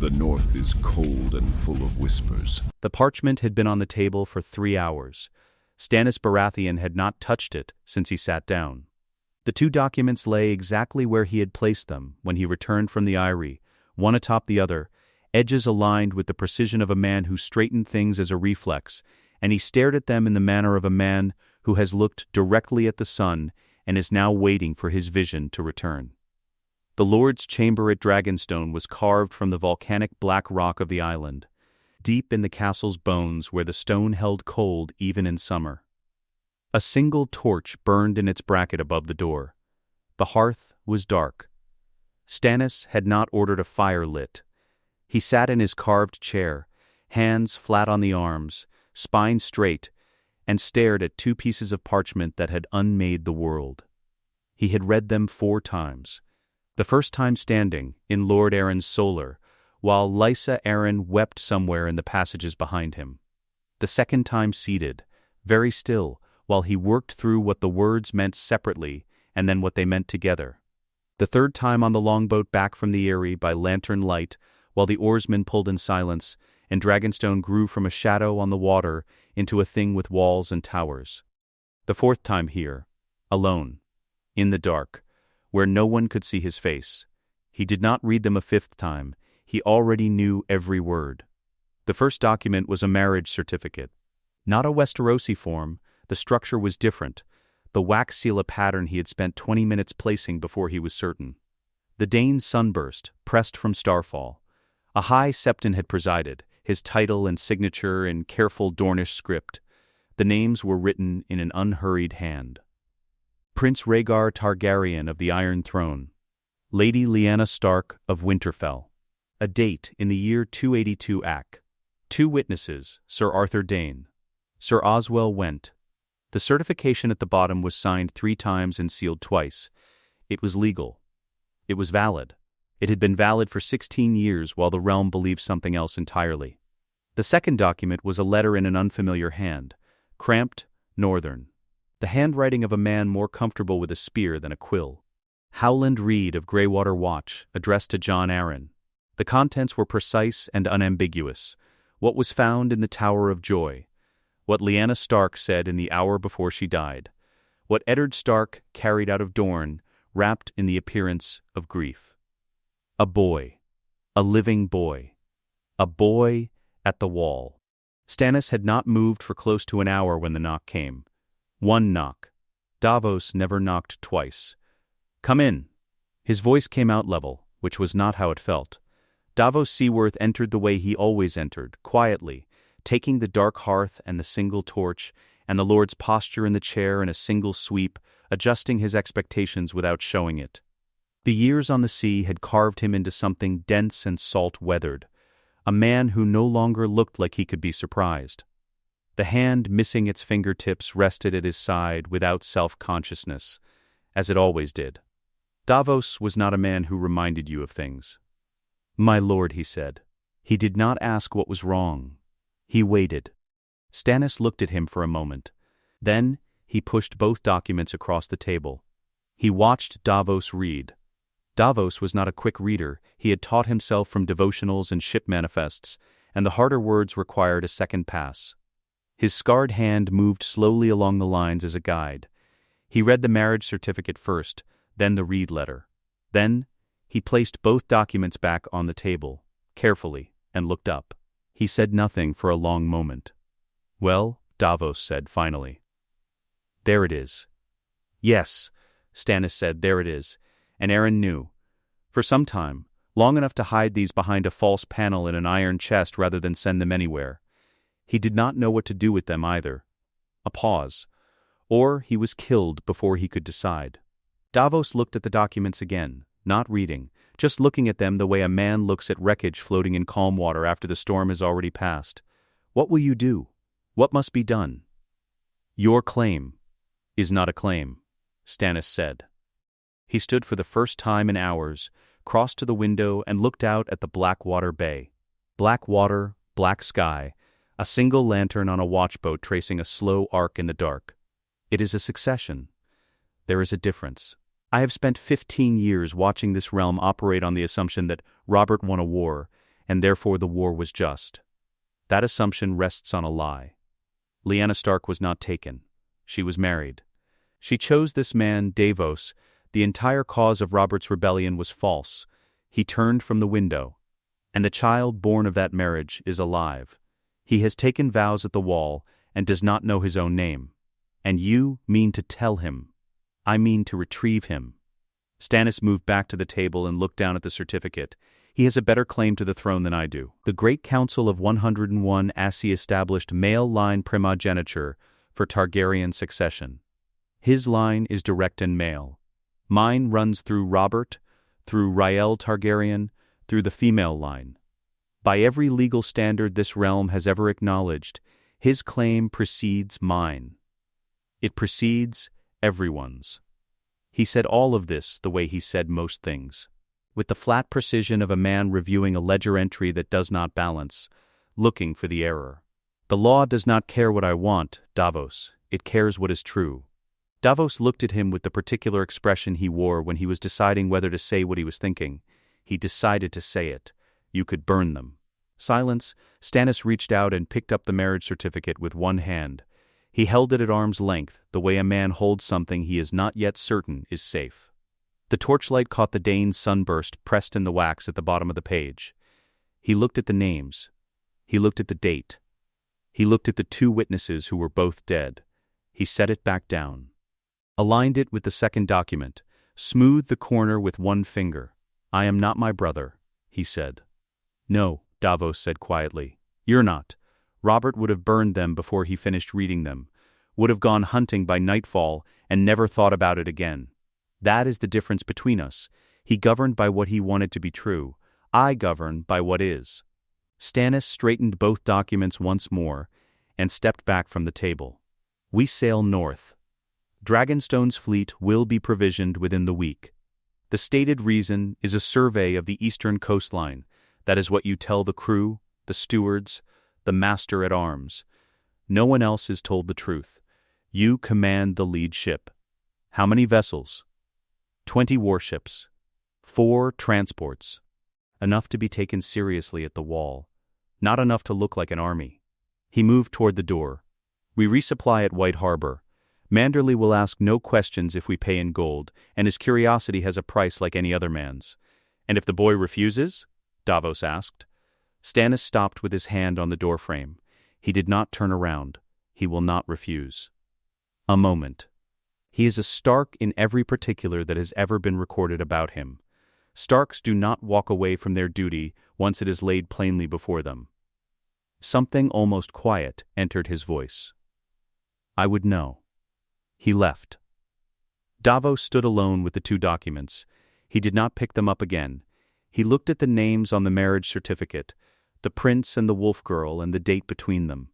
The north is cold and full of whispers. The parchment had been on the table for 3 hours. Stannis Baratheon had not touched it since he sat down. The 2 documents lay exactly where he had placed them when he returned from the eyrie, one atop the other, edges aligned with the precision of a man who straightened things as a reflex, and he stared at them in the manner of a man who has looked directly at the sun and is now waiting for his vision to return. The Lord's chamber at Dragonstone was carved from the volcanic black rock of the island, deep in the castle's bones where the stone held cold even in summer. A single torch burned in its bracket above the door. The hearth was dark. Stannis had not ordered a fire lit. He sat in his carved chair, hands flat on the arms, spine straight, and stared at 2 pieces of parchment that had unmade the world. He had read them 4 times. The first time standing, in Lord Arryn's solar, while Lysa Arryn wept somewhere in the passages behind him. The second time seated, very still, while he worked through what the words meant separately and then what they meant together. The third time on the longboat back from the eyrie by lantern light, while the oarsmen pulled in silence, and Dragonstone grew from a shadow on the water into a thing with walls and towers. The fourth time here, alone, in the dark, where no one could see his face. He did not read them a 5th time. He already knew every word. The first document was a marriage certificate. Not a Westerosi form, the structure was different, the wax seal a pattern he had spent 20 minutes placing before he was certain. The Dane's sunburst, pressed from Starfall. A high septon had presided, his title and signature in careful Dornish script. The names were written in an unhurried hand. Prince Rhaegar Targaryen of the Iron Throne. Lady Lyanna Stark of Winterfell. A date in the year 282 AC. 2 witnesses, Sir Arthur Dane. Sir Oswell Went. The certification at the bottom was signed 3 times and sealed twice. It was legal. It was valid. It had been valid for 16 years while the realm believed something else entirely. The second document was a letter in an unfamiliar hand, cramped, northern. The handwriting of a man more comfortable with a spear than a quill. Howland Reed of Greywater Watch, addressed to Jon Arryn. The contents were precise and unambiguous. What was found in the Tower of Joy. What Lyanna Stark said in the hour before she died. What Eddard Stark carried out of Dorne, wrapped in the appearance of grief. A boy. A living boy. A boy at the wall. Stannis had not moved for close to an hour when the knock came. 1 knock. Davos never knocked twice. "Come in." His voice came out level, which was not how it felt. Davos Seaworth entered the way he always entered, quietly, taking the dark hearth and the single torch, and the Lord's posture in the chair in a single sweep, adjusting his expectations without showing it. The years on the sea had carved him into something dense and salt-weathered, a man who no longer looked like he could be surprised. The hand missing its fingertips rested at his side without self-consciousness, as it always did. Davos was not a man who reminded you of things. "My lord," he said. He did not ask what was wrong. He waited. Stannis looked at him for a moment. Then he pushed both documents across the table. He watched Davos read. Davos was not a quick reader. He had taught himself from devotionals and ship manifests, and the harder words required a second pass. His scarred hand moved slowly along the lines as a guide. He read the marriage certificate first, then the Reed letter. Then he placed both documents back on the table, carefully, and looked up. He said nothing for a long moment. "Well," Davos said finally. "There it is." "Yes," Stannis said, "there it is." And Arryn knew. For some time, long enough to hide these behind a false panel in an iron chest rather than send them anywhere. He did not know what to do with them either. A pause. Or he was killed before he could decide. Davos looked at the documents again, not reading, just looking at them the way a man looks at wreckage floating in calm water after the storm has already passed. "What will you do? What must be done?" "Your claim is not a claim," Stannis said. He stood for the first time in hours, crossed to the window and looked out at the Blackwater Bay. Black water, black sky, a single lantern on a watchboat tracing a slow arc in the dark. It is a succession. There is a difference. I have spent 15 years watching this realm operate on the assumption that Robert won a war, and therefore the war was just. That assumption rests on a lie. Lyanna Stark was not taken. She was married. She chose this man, Davos. The entire cause of Robert's rebellion was false. He turned from the window. And the child born of that marriage is alive. He has taken vows at the wall and does not know his own name. And you mean to tell him. I mean to retrieve him. Stannis moved back to the table and looked down at the certificate. He has a better claim to the throne than I do. The Great Council of 101 Assi established male line primogeniture for Targaryen succession. His line is direct and male. Mine runs through Robert, through Rhaegar Targaryen, through the female line. By every legal standard this realm has ever acknowledged, his claim precedes mine. It precedes everyone's. He said all of this the way he said most things, with the flat precision of a man reviewing a ledger entry that does not balance, looking for the error. The law does not care what I want, Davos. It cares what is true. Davos looked at him with the particular expression he wore when he was deciding whether to say what he was thinking. He decided to say it. You could burn them. Silence. Stannis reached out and picked up the marriage certificate with one hand. He held it at arm's length, the way a man holds something he is not yet certain is safe. The torchlight caught the Dane's sunburst pressed in the wax at the bottom of the page. He looked at the names. He looked at the date. He looked at the two witnesses who were both dead. He set it back down. Aligned it with the second document. Smoothed the corner with one finger. I am not my brother, he said. No, Davos said quietly. You're not. Robert would have burned them before he finished reading them, would have gone hunting by nightfall and never thought about it again. That is the difference between us. He governed by what he wanted to be true. I govern by what is. Stannis straightened both documents once more and stepped back from the table. We sail north. Dragonstone's fleet will be provisioned within the week. The stated reason is a survey of the eastern coastline. That is what you tell the crew, the stewards, the master-at-arms. No one else is told the truth. You command the lead ship. How many vessels? 20 warships. 4 transports. Enough to be taken seriously at the wall. Not enough to look like an army. He moved toward the door. We resupply at White Harbor. Manderley will ask no questions if we pay in gold, and his curiosity has a price like any other man's. And if the boy refuses? Davos asked. Stannis stopped with his hand on the doorframe. He did not turn around. He will not refuse. A moment. He is a Stark in every particular that has ever been recorded about him. Starks do not walk away from their duty once it is laid plainly before them. Something almost quiet entered his voice. I would know. He left. Davos stood alone with the 2 documents. He did not pick them up again. He looked at the names on the marriage certificate, the prince and the wolf girl and the date between them,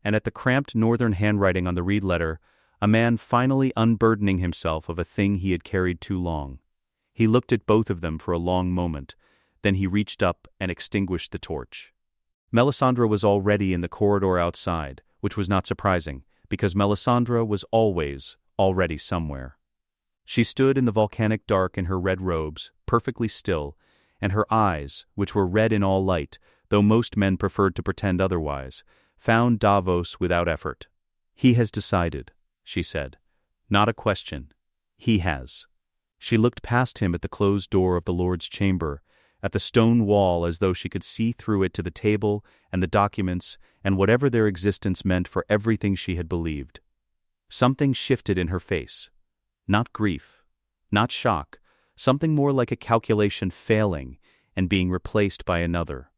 and at the cramped northern handwriting on the reed letter, a man finally unburdening himself of a thing he had carried too long. He looked at both of them for a long moment, then he reached up and extinguished the torch. Melisandre was already in the corridor outside, which was not surprising, because Melisandre was always already somewhere. She stood in the volcanic dark in her red robes, perfectly still, and her eyes, which were red in all light, though most men preferred to pretend otherwise, found Davos without effort. He has decided, she said. Not a question. He has. She looked past him at the closed door of the Lord's chamber, at the stone wall as though she could see through it to the table and the documents and whatever their existence meant for everything she had believed. Something shifted in her face. Not grief, not shock, something more like a calculation failing and being replaced by another.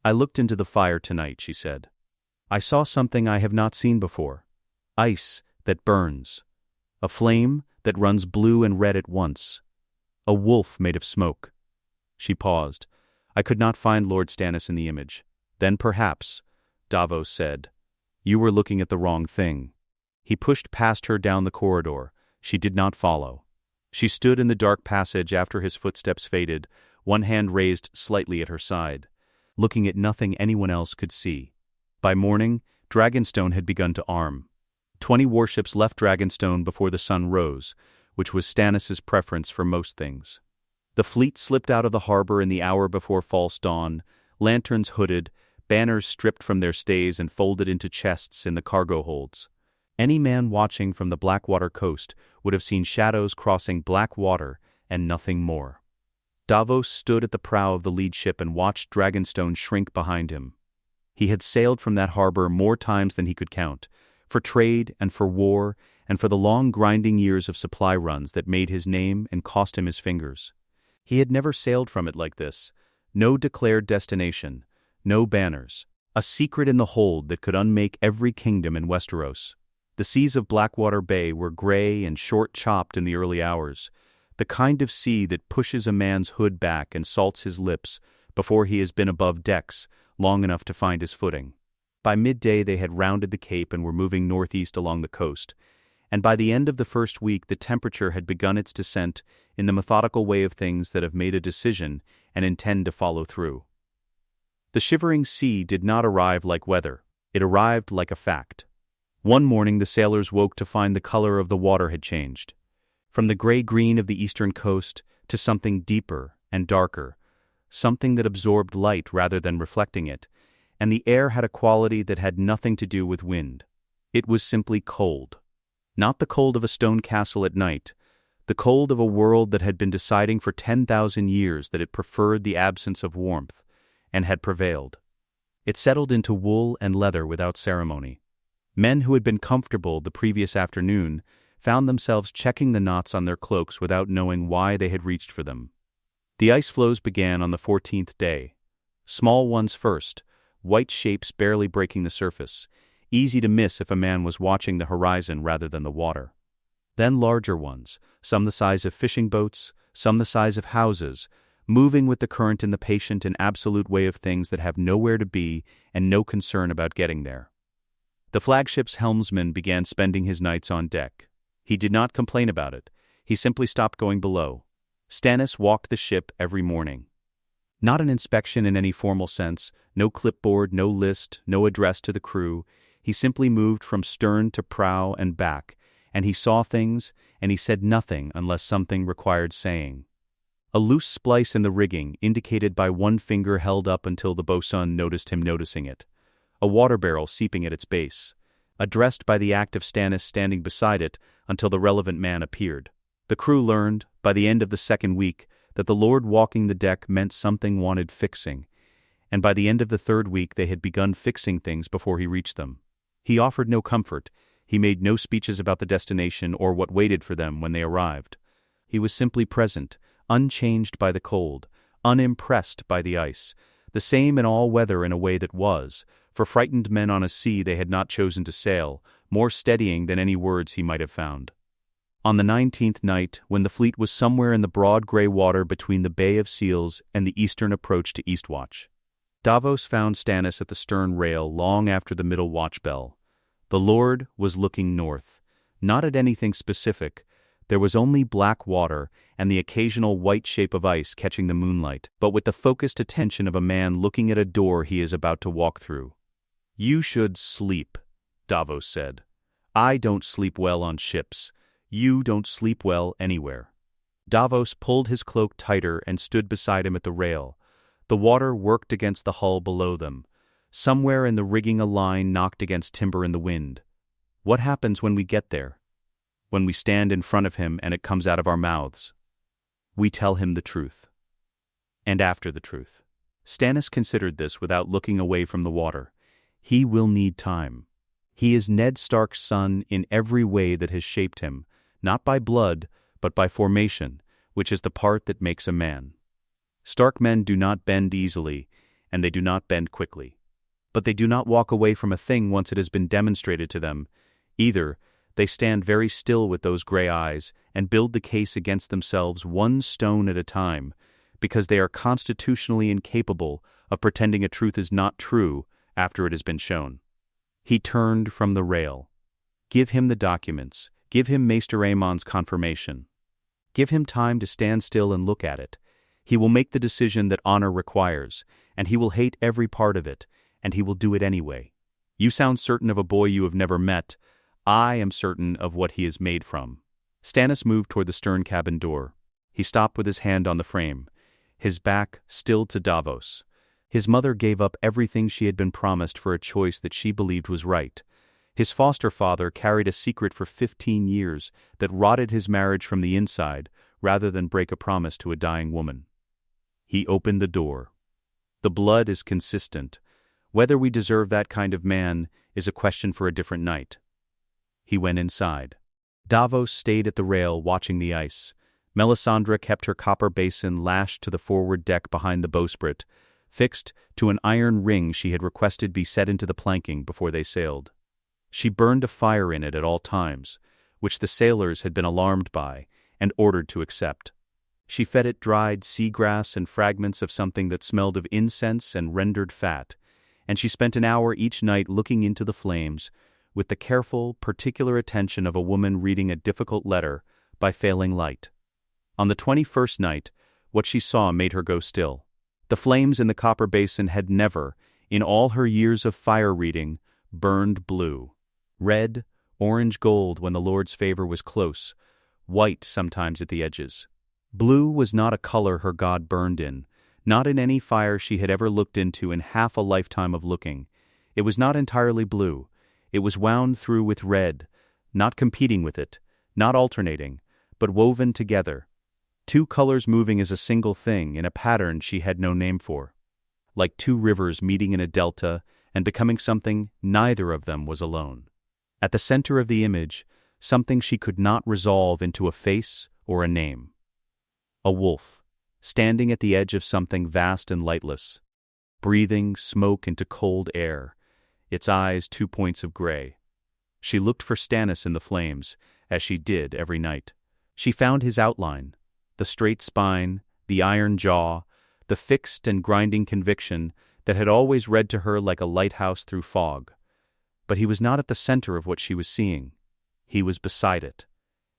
I looked into the fire tonight, she said. I saw something I have not seen before. Ice that burns. A flame that runs blue and red at once. A wolf made of smoke. She paused. I could not find Lord Stannis in the image. Then perhaps, Davos said, you were looking at the wrong thing. He pushed past her down the corridor. She did not follow. She stood in the dark passage after his footsteps faded, one hand raised slightly at her side, looking at nothing anyone else could see. By morning, Dragonstone had begun to arm. 20 warships left Dragonstone before the sun rose, which was Stannis's preference for most things. The fleet slipped out of the harbor in the hour before false dawn, lanterns hooded, banners stripped from their stays and folded into chests in the cargo holds. Any man watching from the Blackwater coast would have seen shadows crossing black water and nothing more. Davos stood at the prow of the lead ship and watched Dragonstone shrink behind him. He had sailed from that harbor more times than he could count, for trade and for war and for the long grinding years of supply runs that made his name and cost him his fingers. He had never sailed from it like this. No declared destination, no banners, a secret in the hold that could unmake every kingdom in Westeros. The seas of Blackwater Bay were gray and short-chopped in the early hours, the kind of sea that pushes a man's hood back and salts his lips before he has been above decks long enough to find his footing. By midday they had rounded the cape and were moving northeast along the coast, and by the end of the first week the temperature had begun its descent in the methodical way of things that have made a decision and intend to follow through. The shivering sea did not arrive like weather, it arrived like a fact. One morning the sailors woke to find the color of the water had changed, from the gray-green of the eastern coast to something deeper and darker, something that absorbed light rather than reflecting it, and the air had a quality that had nothing to do with wind. It was simply cold. Not the cold of a stone castle at night, the cold of a world that had been deciding for 10,000 years that it preferred the absence of warmth, and had prevailed. It settled into wool and leather without ceremony. Men who had been comfortable the previous afternoon found themselves checking the knots on their cloaks without knowing why they had reached for them. The ice floes began on the 14th day. Small ones first, white shapes barely breaking the surface, easy to miss if a man was watching the horizon rather than the water. Then larger ones, some the size of fishing boats, some the size of houses, moving with the current in the patient and absolute way of things that have nowhere to be and no concern about getting there. The flagship's helmsman began spending his nights on deck. He did not complain about it. He simply stopped going below. Stannis walked the ship every morning. Not an inspection in any formal sense, no clipboard, no list, no address to the crew. He simply moved from stern to prow and back, and he saw things, and he said nothing unless something required saying. A loose splice in the rigging, indicated by one finger held up until the boatswain noticed him noticing it. A water barrel seeping at its base, addressed by the act of Stannis standing beside it until the relevant man appeared. The crew learned, by the end of the second week, that the Lord walking the deck meant something wanted fixing, and by the end of the third week they had begun fixing things before he reached them. He offered no comfort, he made no speeches about the destination or what waited for them when they arrived. He was simply present, unchanged by the cold, unimpressed by the ice, the same in all weather in a way that was, for frightened men on a sea they had not chosen to sail, more steadying than any words he might have found. On the 19th night, when the fleet was somewhere in the broad grey water between the Bay of Seals and the eastern approach to Eastwatch, Davos found Stannis at the stern rail long after the middle watch bell. The Lord was looking north, not at anything specific. There was only black water and the occasional white shape of ice catching the moonlight, but with the focused attention of a man looking at a door he is about to walk through. "You should sleep," Davos said. "I don't sleep well on ships. You don't sleep well anywhere." Davos pulled his cloak tighter and stood beside him at the rail. The water worked against the hull below them. Somewhere in the rigging a line knocked against timber in the wind. What happens when we get there? When we stand in front of him and it comes out of our mouths? We tell him the truth. And after the truth. Stannis considered this without looking away from the water. He will need time. He is Ned Stark's son in every way that has shaped him, not by blood, but by formation, which is the part that makes a man. Stark men do not bend easily, and they do not bend quickly. But they do not walk away from a thing once it has been demonstrated to them. Either, they stand very still with those gray eyes and build the case against themselves one stone at a time, because they are constitutionally incapable of pretending a truth is not true after it has been shown. He turned from the rail. Give him the documents. Give him Maester Aemon's confirmation. Give him time to stand still and look at it. He will make the decision that honor requires, and he will hate every part of it, and he will do it anyway. You sound certain of a boy you have never met. I am certain of what he is made from. Stannis moved toward the stern cabin door. He stopped with his hand on the frame, his back still to Davos. His mother gave up everything she had been promised for a choice that she believed was right. His foster father carried a secret for 15 years that rotted his marriage from the inside rather than break a promise to a dying woman. He opened the door. The blood is consistent. Whether we deserve that kind of man is a question for a different night. He went inside. Davos stayed at the rail watching the ice. Melisandre kept her copper basin lashed to the forward deck behind the bowsprit, fixed to an iron ring she had requested be set into the planking before they sailed. She burned a fire in it at all times, which the sailors had been alarmed by and ordered to accept. She fed it dried seagrass and fragments of something that smelled of incense and rendered fat, and she spent an hour each night looking into the flames with the careful, particular attention of a woman reading a difficult letter by failing light. On the 21st night, what she saw made her go still. The flames in the copper basin had never, in all her years of fire reading, burned blue. Red, orange gold when the Lord's favor was close, white sometimes at the edges. Blue was not a color her God burned in, not in any fire she had ever looked into in half a lifetime of looking. It was not entirely blue. It was wound through with red, not competing with it, not alternating, but woven together. Two colors moving as a single thing in a pattern she had no name for. Like two rivers meeting in a delta and becoming something neither of them was alone. At the center of the image, something she could not resolve into a face or a name. A wolf, standing at the edge of something vast and lightless, breathing smoke into cold air, its eyes 2 points of gray. She looked for Stannis in the flames, as she did every night. She found his outline, the straight spine, the iron jaw, the fixed and grinding conviction that had always read to her like a lighthouse through fog. But he was not at the center of what she was seeing. He was beside it.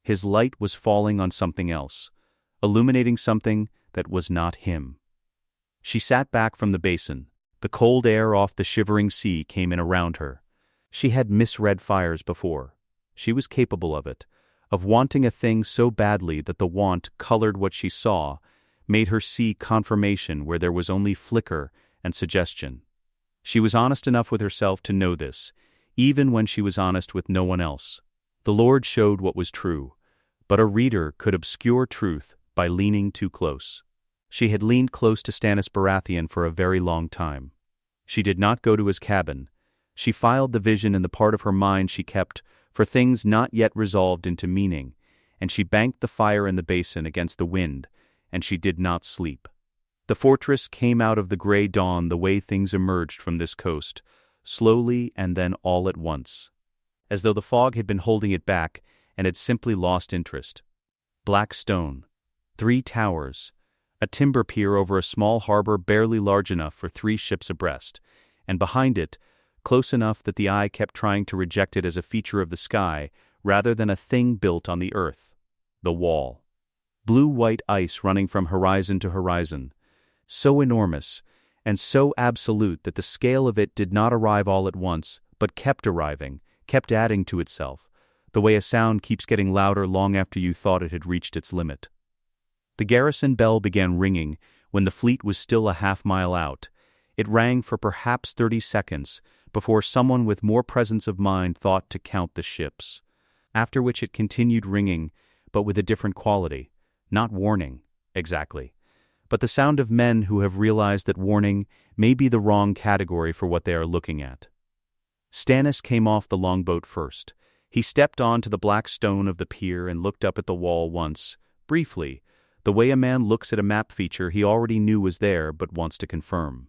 His light was falling on something else, illuminating something that was not him. She sat back from the basin. The cold air off the shivering sea came in around her. She had misread fires before. She was capable of it, of wanting a thing so badly that the want colored what she saw, made her see confirmation where there was only flicker and suggestion. She was honest enough with herself to know this, even when she was honest with no one else. The Lord showed what was true, but a reader could obscure truth by leaning too close. She had leaned close to Stannis Baratheon for a very long time. She did not go to his cabin. She filed the vision in the part of her mind she kept for things not yet resolved into meaning, and she banked the fire in the basin against the wind, and she did not sleep. The fortress came out of the gray dawn the way things emerged from this coast, slowly and then all at once, as though the fog had been holding it back and had simply lost interest. Black stone, 3 towers, a timber pier over a small harbor barely large enough for 3 ships abreast, and behind it, close enough that the eye kept trying to reject it as a feature of the sky rather than a thing built on the earth. The wall. Blue-white ice running from horizon to horizon, so enormous and so absolute that the scale of it did not arrive all at once, but kept arriving, kept adding to itself, the way a sound keeps getting louder long after you thought it had reached its limit. The garrison bell began ringing when the fleet was still a half-mile out. It rang for perhaps 30 seconds before someone with more presence of mind thought to count the ships, after which it continued ringing, but with a different quality, not warning, exactly, but the sound of men who have realized that warning may be the wrong category for what they are looking at. Stannis came off the longboat first. He stepped onto the black stone of the pier and looked up at the wall once, briefly, the way a man looks at a map feature he already knew was there but wants to confirm.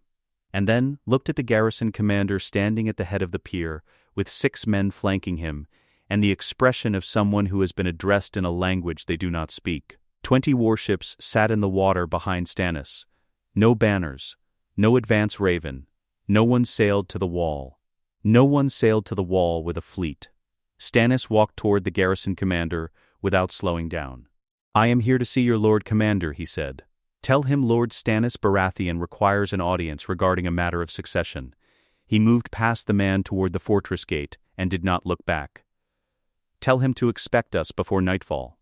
And then looked at the garrison commander standing at the head of the pier, with 6 men flanking him, and the expression of someone who has been addressed in a language they do not speak. 20 warships sat in the water behind Stannis. No banners, no advance raven, no one sailed to the wall. No one sailed to the wall with a fleet. Stannis walked toward the garrison commander without slowing down. "I am here to see your Lord Commander," he said. "Tell him Lord Stannis Baratheon requires an audience regarding a matter of succession." He moved past the man toward the fortress gate and did not look back. "Tell him to expect us before nightfall."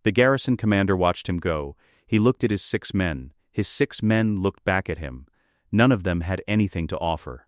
The garrison commander watched him go. He looked at his 6 men. His 6 men looked back at him. None of them had anything to offer.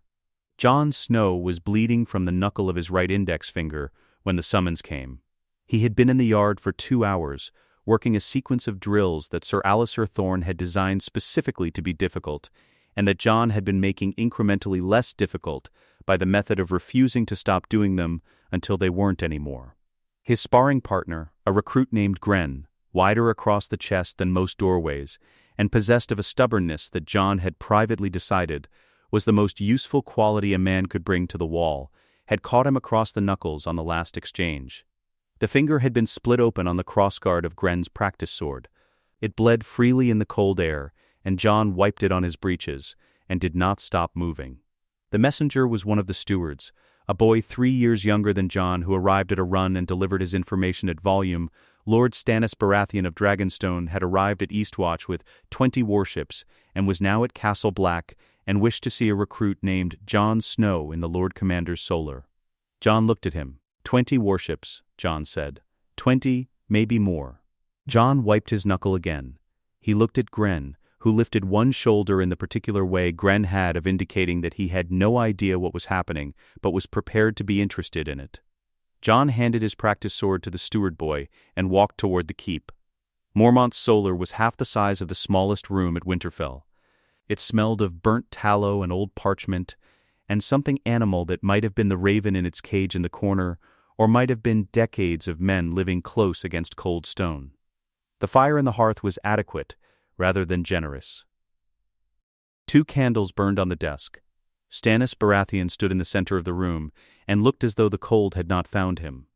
Jon Snow was bleeding from the knuckle of his right index finger when the summons came. He had been in the yard for 2 hours, working a sequence of drills that Sir Alliser Thorne had designed specifically to be difficult, and that Jon had been making incrementally less difficult by the method of refusing to stop doing them until they weren't anymore. His sparring partner, a recruit named Gren, wider across the chest than most doorways, and possessed of a stubbornness that Jon had privately decided was the most useful quality a man could bring to the wall, had caught him across the knuckles on the last exchange. The finger had been split open on the crossguard of Gren's practice sword. It bled freely in the cold air, and Jon wiped it on his breeches, and did not stop moving. The messenger was one of the stewards, a boy 3 years younger than Jon who arrived at a run and delivered his information at volume. Lord Stannis Baratheon of Dragonstone had arrived at Eastwatch with 20 warships, and was now at Castle Black, and wished to see a recruit named Jon Snow in the Lord Commander's solar. Jon looked at him. 20 warships, Jon said. 20, maybe more. Jon wiped his knuckle again. He looked at Gren, who lifted one shoulder in the particular way Gren had of indicating that he had no idea what was happening, but was prepared to be interested in it. Jon handed his practice sword to the steward boy and walked toward the keep. Mormont's solar was half the size of the smallest room at Winterfell. It smelled of burnt tallow and old parchment, and something animal that might have been the raven in its cage in the corner, or might have been decades of men living close against cold stone. The fire in the hearth was adequate, rather than generous. 2 candles burned on the desk. Stannis Baratheon stood in the center of the room, and looked as though the cold had not found him.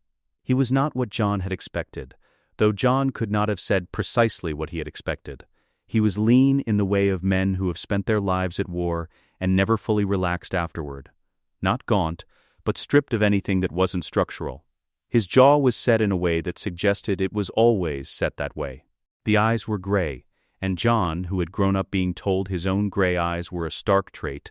He was not what Jon had expected, though Jon could not have said precisely what he had expected. He was lean in the way of men who have spent their lives at war and never fully relaxed afterward. Not gaunt, but stripped of anything that wasn't structural. His jaw was set in a way that suggested it was always set that way. The eyes were gray, and Jon, who had grown up being told his own gray eyes were a Stark trait,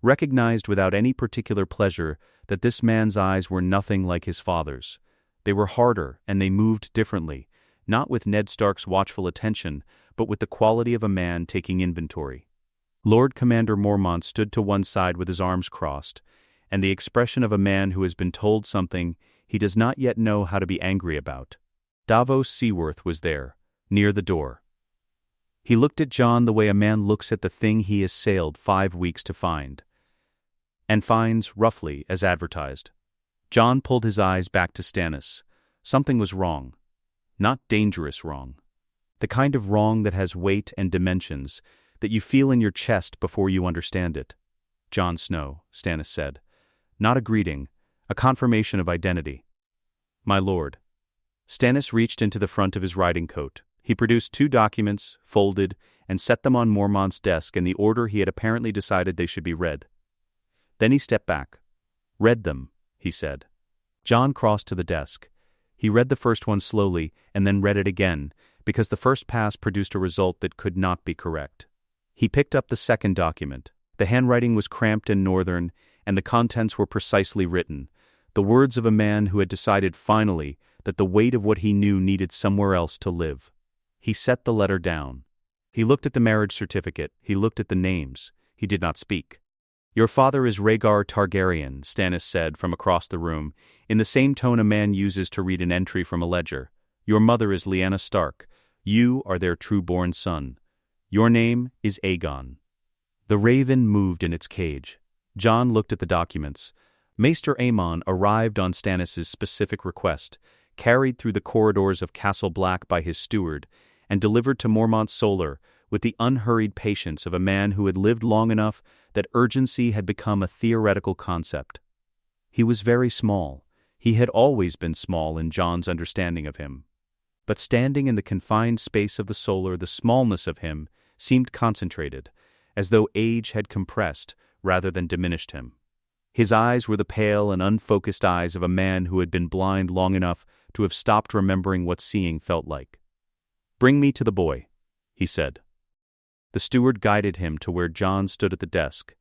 recognized without any particular pleasure that this man's eyes were nothing like his father's. They were harder, and they moved differently, not with Ned Stark's watchful attention, but with the quality of a man taking inventory. Lord Commander Mormont stood to one side with his arms crossed, and the expression of a man who has been told something he does not yet know how to be angry about. Davos Seaworth was there, near the door. He looked at Jon the way a man looks at the thing he has sailed 5 weeks to find, and finds roughly as advertised. Jon pulled his eyes back to Stannis. Something was wrong. Not dangerous wrong. The kind of wrong that has weight and dimensions, that you feel in your chest before you understand it. Jon Snow, Stannis said. Not a greeting, a confirmation of identity. My lord. Stannis reached into the front of his riding coat. He produced 2 documents, folded, and set them on Mormont's desk in the order he had apparently decided they should be read. Then he stepped back. Read them, he said. Jon crossed to the desk. He read the first one slowly, and then read it again, because the first pass produced a result that could not be correct. He picked up the second document. The handwriting was cramped and northern, and the contents were precisely written, the words of a man who had decided finally that the weight of what he knew needed somewhere else to live. He set the letter down. He looked at the marriage certificate. He looked at the names. He did not speak. Your father is Rhaegar Targaryen, Stannis said from across the room, in the same tone a man uses to read an entry from a ledger. Your mother is Lyanna Stark. You are their true-born son. Your name is Aegon. The raven moved in its cage. Jon looked at the documents. Maester Aemon arrived on Stannis's specific request, carried through the corridors of Castle Black by his steward, and delivered to Mormont's solar with the unhurried patience of a man who had lived long enough that urgency had become a theoretical concept. He was very small. He had always been small in Jon's understanding of him. But standing in the confined space of the solar, the smallness of him seemed concentrated, as though age had compressed rather than diminished him. His eyes were the pale and unfocused eyes of a man who had been blind long enough to have stopped remembering what seeing felt like. Bring me to the boy, he said. The steward guided him to where Jon stood at the desk.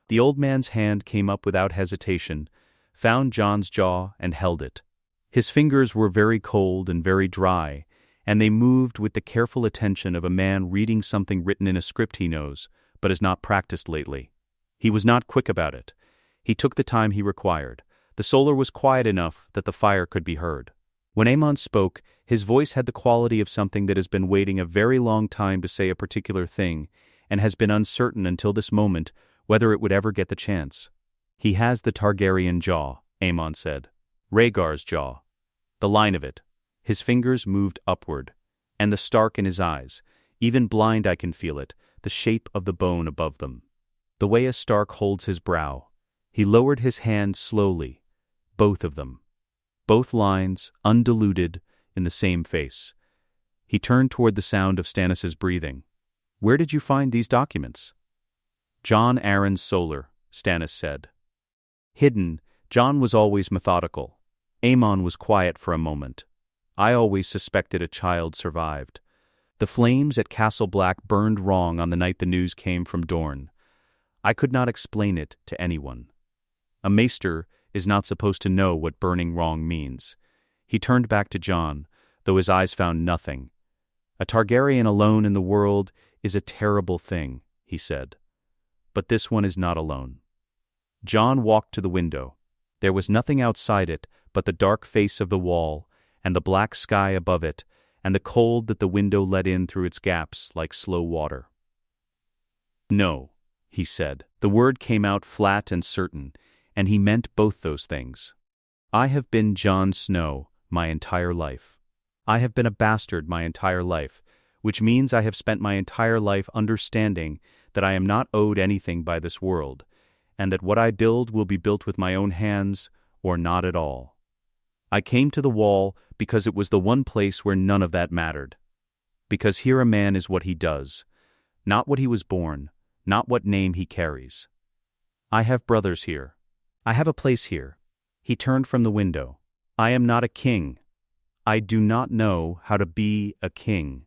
The old man's hand came up without hesitation, found Jon's jaw, and held it. His fingers were very cold and very dry, and they moved with the careful attention of a man reading something written in a script he knows, but has not practiced lately. He was not quick about it. He took the time he required. The solar was quiet enough that the fire could be heard. When Aemon spoke, his voice had the quality of something that has been waiting a very long time to say a particular thing, and has been uncertain until this moment whether it would ever get the chance. "He has the Targaryen jaw," Aemon said. "Rhaegar's jaw. The line of it." His fingers moved upward. "And the Stark in his eyes. Even blind I can feel it, the shape of the bone above them. The way a Stark holds his brow." He lowered his hand slowly. Both of them. Both lines, undiluted, in the same face. He turned toward the sound of Stannis's breathing. "Where did you find these documents?" "Jon Arryn's solar," Stannis said. Hidden, Jon was always methodical. Aemon was quiet for a moment. "I always suspected a child survived. The flames at Castle Black burned wrong on the night the news came from Dorne. I could not explain it to anyone. A maester is not supposed to know what burning wrong means." He turned back to Jon, though his eyes found nothing. "A Targaryen alone in the world is a terrible thing," he said. "But this one is not alone." Jon walked to the window. There was nothing outside it but the dark face of the wall, and the black sky above it, and the cold that the window let in through its gaps like slow water. "No," he said. The word came out flat and certain, and he meant both those things. "I have been Jon Snow my entire life. I have been a bastard my entire life, which means I have spent my entire life understanding that I am not owed anything by this world, and that what I build will be built with my own hands or not at all. I came to the wall because it was the one place where none of that mattered. Because here a man is what he does, not what he was born, not what name he carries. I have brothers here. I have a place here." He turned from the window. "I am not a king. I do not know how to be a king.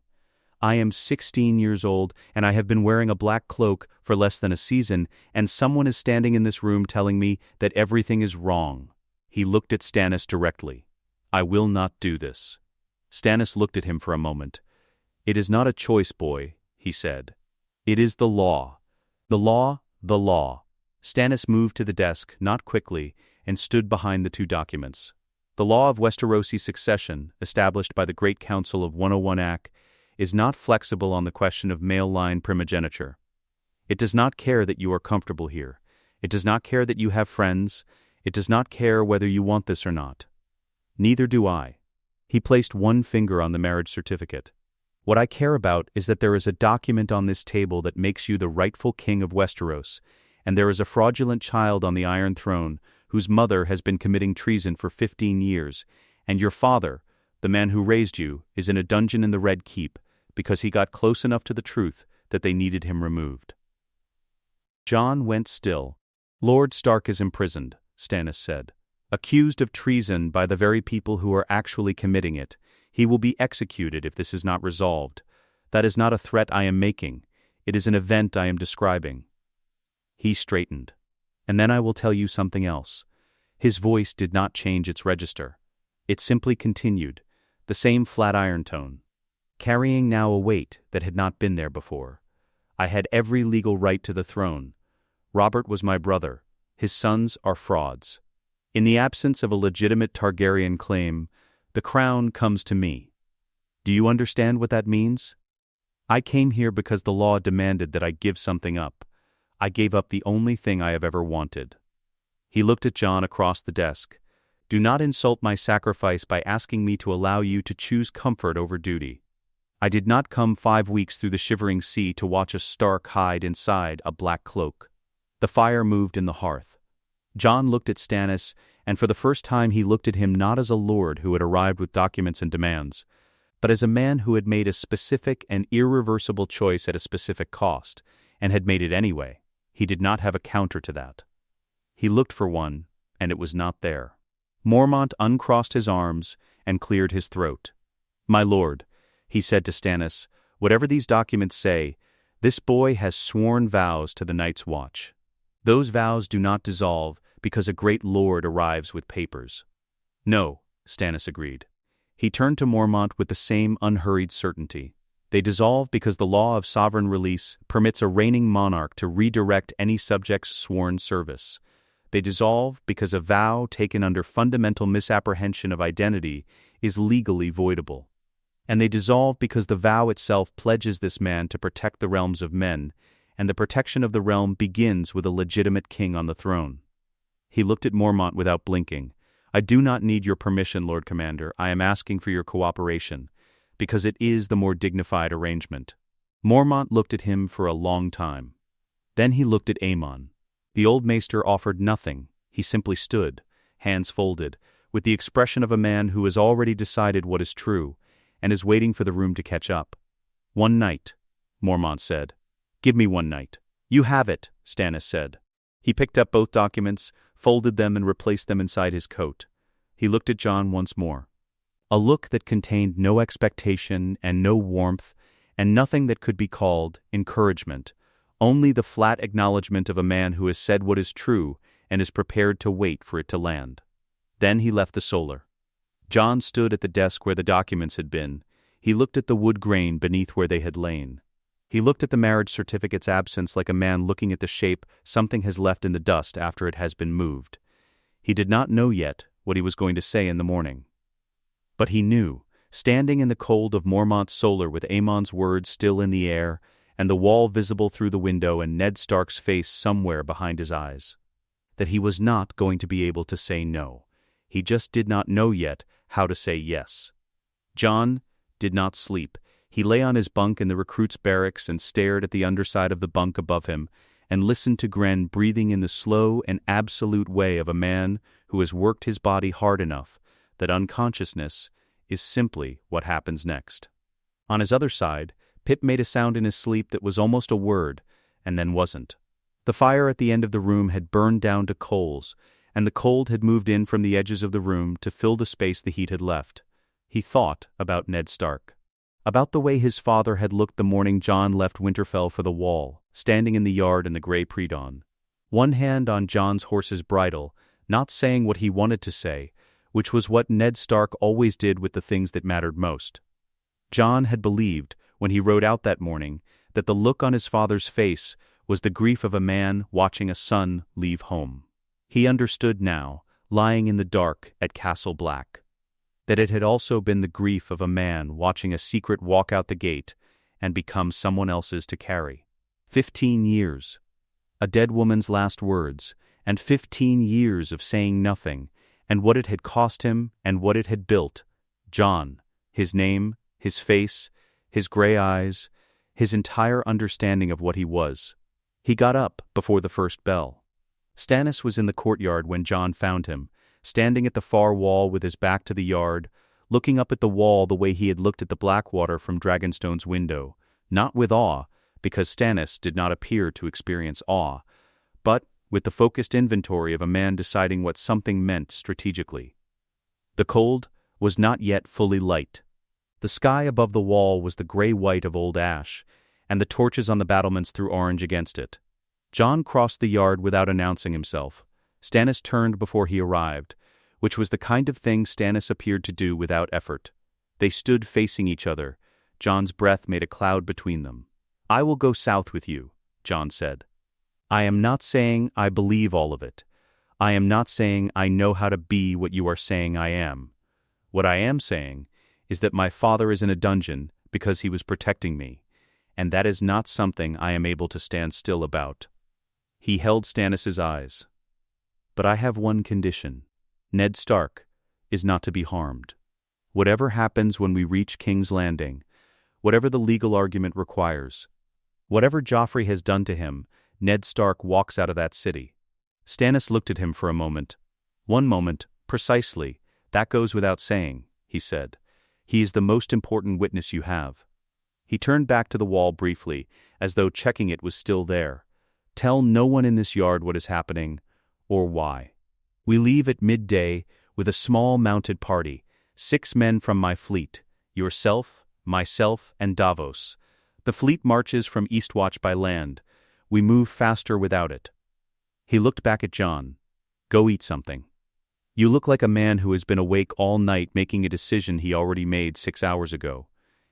I am 16 years old, and I have been wearing a black cloak for less than a season, and someone is standing in this room telling me that everything is wrong." He looked at Stannis directly. "I will not do this." Stannis looked at him for a moment. "It is not a choice, boy," he said. "It is the law. The law, the law." Stannis moved to the desk, not quickly, and stood behind the two documents. The law of Westerosi succession, established by the Great Council of 101 Ac, is not flexible on the question of male line primogeniture. It does not care that you are comfortable here. It does not care that you have friends. It does not care whether you want this or not. Neither do I. He placed one finger on the marriage certificate. "What I care about is that there is a document on this table that makes you the rightful king of Westeros, and there is a fraudulent child on the Iron Throne whose mother has been committing treason for 15 years, and your father, the man who raised you, is in a dungeon in the Red Keep because he got close enough to the truth that they needed him removed." Jon went still. "Lord Stark is imprisoned," Stannis said. "Accused of treason by the very people who are actually committing it. He will be executed if this is not resolved. That is not a threat I am making. It is an event I am describing." He straightened. "And then I will tell you something else." His voice did not change its register. It simply continued, the same flat iron tone, carrying now a weight that had not been there before. "I had every legal right to the throne. Robert was my brother. His sons are frauds. In the absence of a legitimate Targaryen claim, the crown comes to me. Do you understand what that means? I came here because the law demanded that I give something up. I gave up the only thing I have ever wanted." He looked at Jon across the desk. "Do not insult my sacrifice by asking me to allow you to choose comfort over duty. I did not come 5 weeks through the shivering sea to watch a Stark hide inside a black cloak." The fire moved in the hearth. Jon looked at Stannis, and for the first time he looked at him not as a lord who had arrived with documents and demands, but as a man who had made a specific and irreversible choice at a specific cost, and had made it anyway. He did not have a counter to that. He looked for one, and it was not there. Mormont uncrossed his arms and cleared his throat. "My lord," he said to Stannis, "whatever these documents say, this boy has sworn vows to the Night's Watch. Those vows do not dissolve because a great lord arrives with papers." "No," Stannis agreed. He turned to Mormont with the same unhurried certainty. They dissolve because the law of sovereign release permits a reigning monarch to redirect any subject's sworn service. They dissolve because a vow taken under fundamental misapprehension of identity is legally voidable. And they dissolve because the vow itself pledges this man to protect the realms of men, and the protection of the realm begins with a legitimate king on the throne. He looked at Mormont without blinking. "I do not need your permission, Lord Commander. I am asking for your cooperation, because it is the more dignified arrangement." Mormont looked at him for a long time. Then he looked at Aemon. The old maester offered nothing. He simply stood, hands folded, with the expression of a man who has already decided what is true, and is waiting for the room to catch up. "One night," Mormont said. "Give me 1 night." "You have it," Stannis said. He picked up both documents, folded them and replaced them inside his coat. He looked at Jon once more. A look that contained no expectation and no warmth, and nothing that could be called encouragement, only the flat acknowledgement of a man who has said what is true and is prepared to wait for it to land. Then he left the solar. Jon stood at the desk where the documents had been. He looked at the wood grain beneath where they had lain. He looked at the marriage certificate's absence like a man looking at the shape something has left in the dust after it has been moved. He did not know yet what he was going to say in the morning. But he knew, standing in the cold of Mormont's solar with Aemon's words still in the air, and the wall visible through the window and Ned Stark's face somewhere behind his eyes, that he was not going to be able to say no. He just did not know yet how to say yes. Jon did not sleep. He lay on his bunk in the recruits' barracks and stared at the underside of the bunk above him, and listened to Gren breathing in the slow and absolute way of a man who has worked his body hard enough that unconsciousness is simply what happens next. On his other side, Pip made a sound in his sleep that was almost a word, and then wasn't. The fire at the end of the room had burned down to coals, and the cold had moved in from the edges of the room to fill the space the heat had left. He thought about Ned Stark. About the way his father had looked the morning Jon left Winterfell for the Wall, standing in the yard in the grey pre-dawn. One hand on Jon's horse's bridle, not saying what he wanted to say, which was what Ned Stark always did with the things that mattered most. Jon had believed, when he rode out that morning, that the look on his father's face was the grief of a man watching a son leave home. He understood now, lying in the dark at Castle Black, that it had also been the grief of a man watching a secret walk out the gate and become someone else's to carry. 15 years. A dead woman's last words, and 15 years of saying nothing, and what it had cost him and what it had built. Jon, his name, his face, his gray eyes, his entire understanding of what he was. He got up before the first bell. Stannis was in the courtyard when Jon found him, standing at the far wall with his back to the yard, looking up at the wall the way he had looked at the Blackwater from Dragonstone's window, not with awe, because Stannis did not appear to experience awe, but with the focused inventory of a man deciding what something meant strategically. The cold was not yet fully light. The sky above the wall was the gray-white of old ash, and the torches on the battlements threw orange against it. Jon crossed the yard without announcing himself. Stannis turned before he arrived, which was the kind of thing Stannis appeared to do without effort. They stood facing each other. Jon's breath made a cloud between them. "I will go south with you," Jon said. "I am not saying I believe all of it. I am not saying I know how to be what you are saying I am. What I am saying is that my father is in a dungeon because he was protecting me, and that is not something I am able to stand still about." He held Stannis's eyes. "But I have one condition. Ned Stark is not to be harmed. Whatever happens when we reach King's Landing, whatever the legal argument requires, whatever Joffrey has done to him, Ned Stark walks out of that city." Stannis looked at him for a moment. "1 moment, precisely, that goes without saying," he said. "He is the most important witness you have." He turned back to the wall briefly, as though checking it was still there. "Tell no one in this yard what is happening, or why. We leave at midday with a small mounted party, 6 men from my fleet, yourself, myself, and Davos. The fleet marches from Eastwatch by land. We move faster without it." He looked back at Jon. "Go eat something. You look like a man who has been awake all night making a decision he already made 6 hours ago.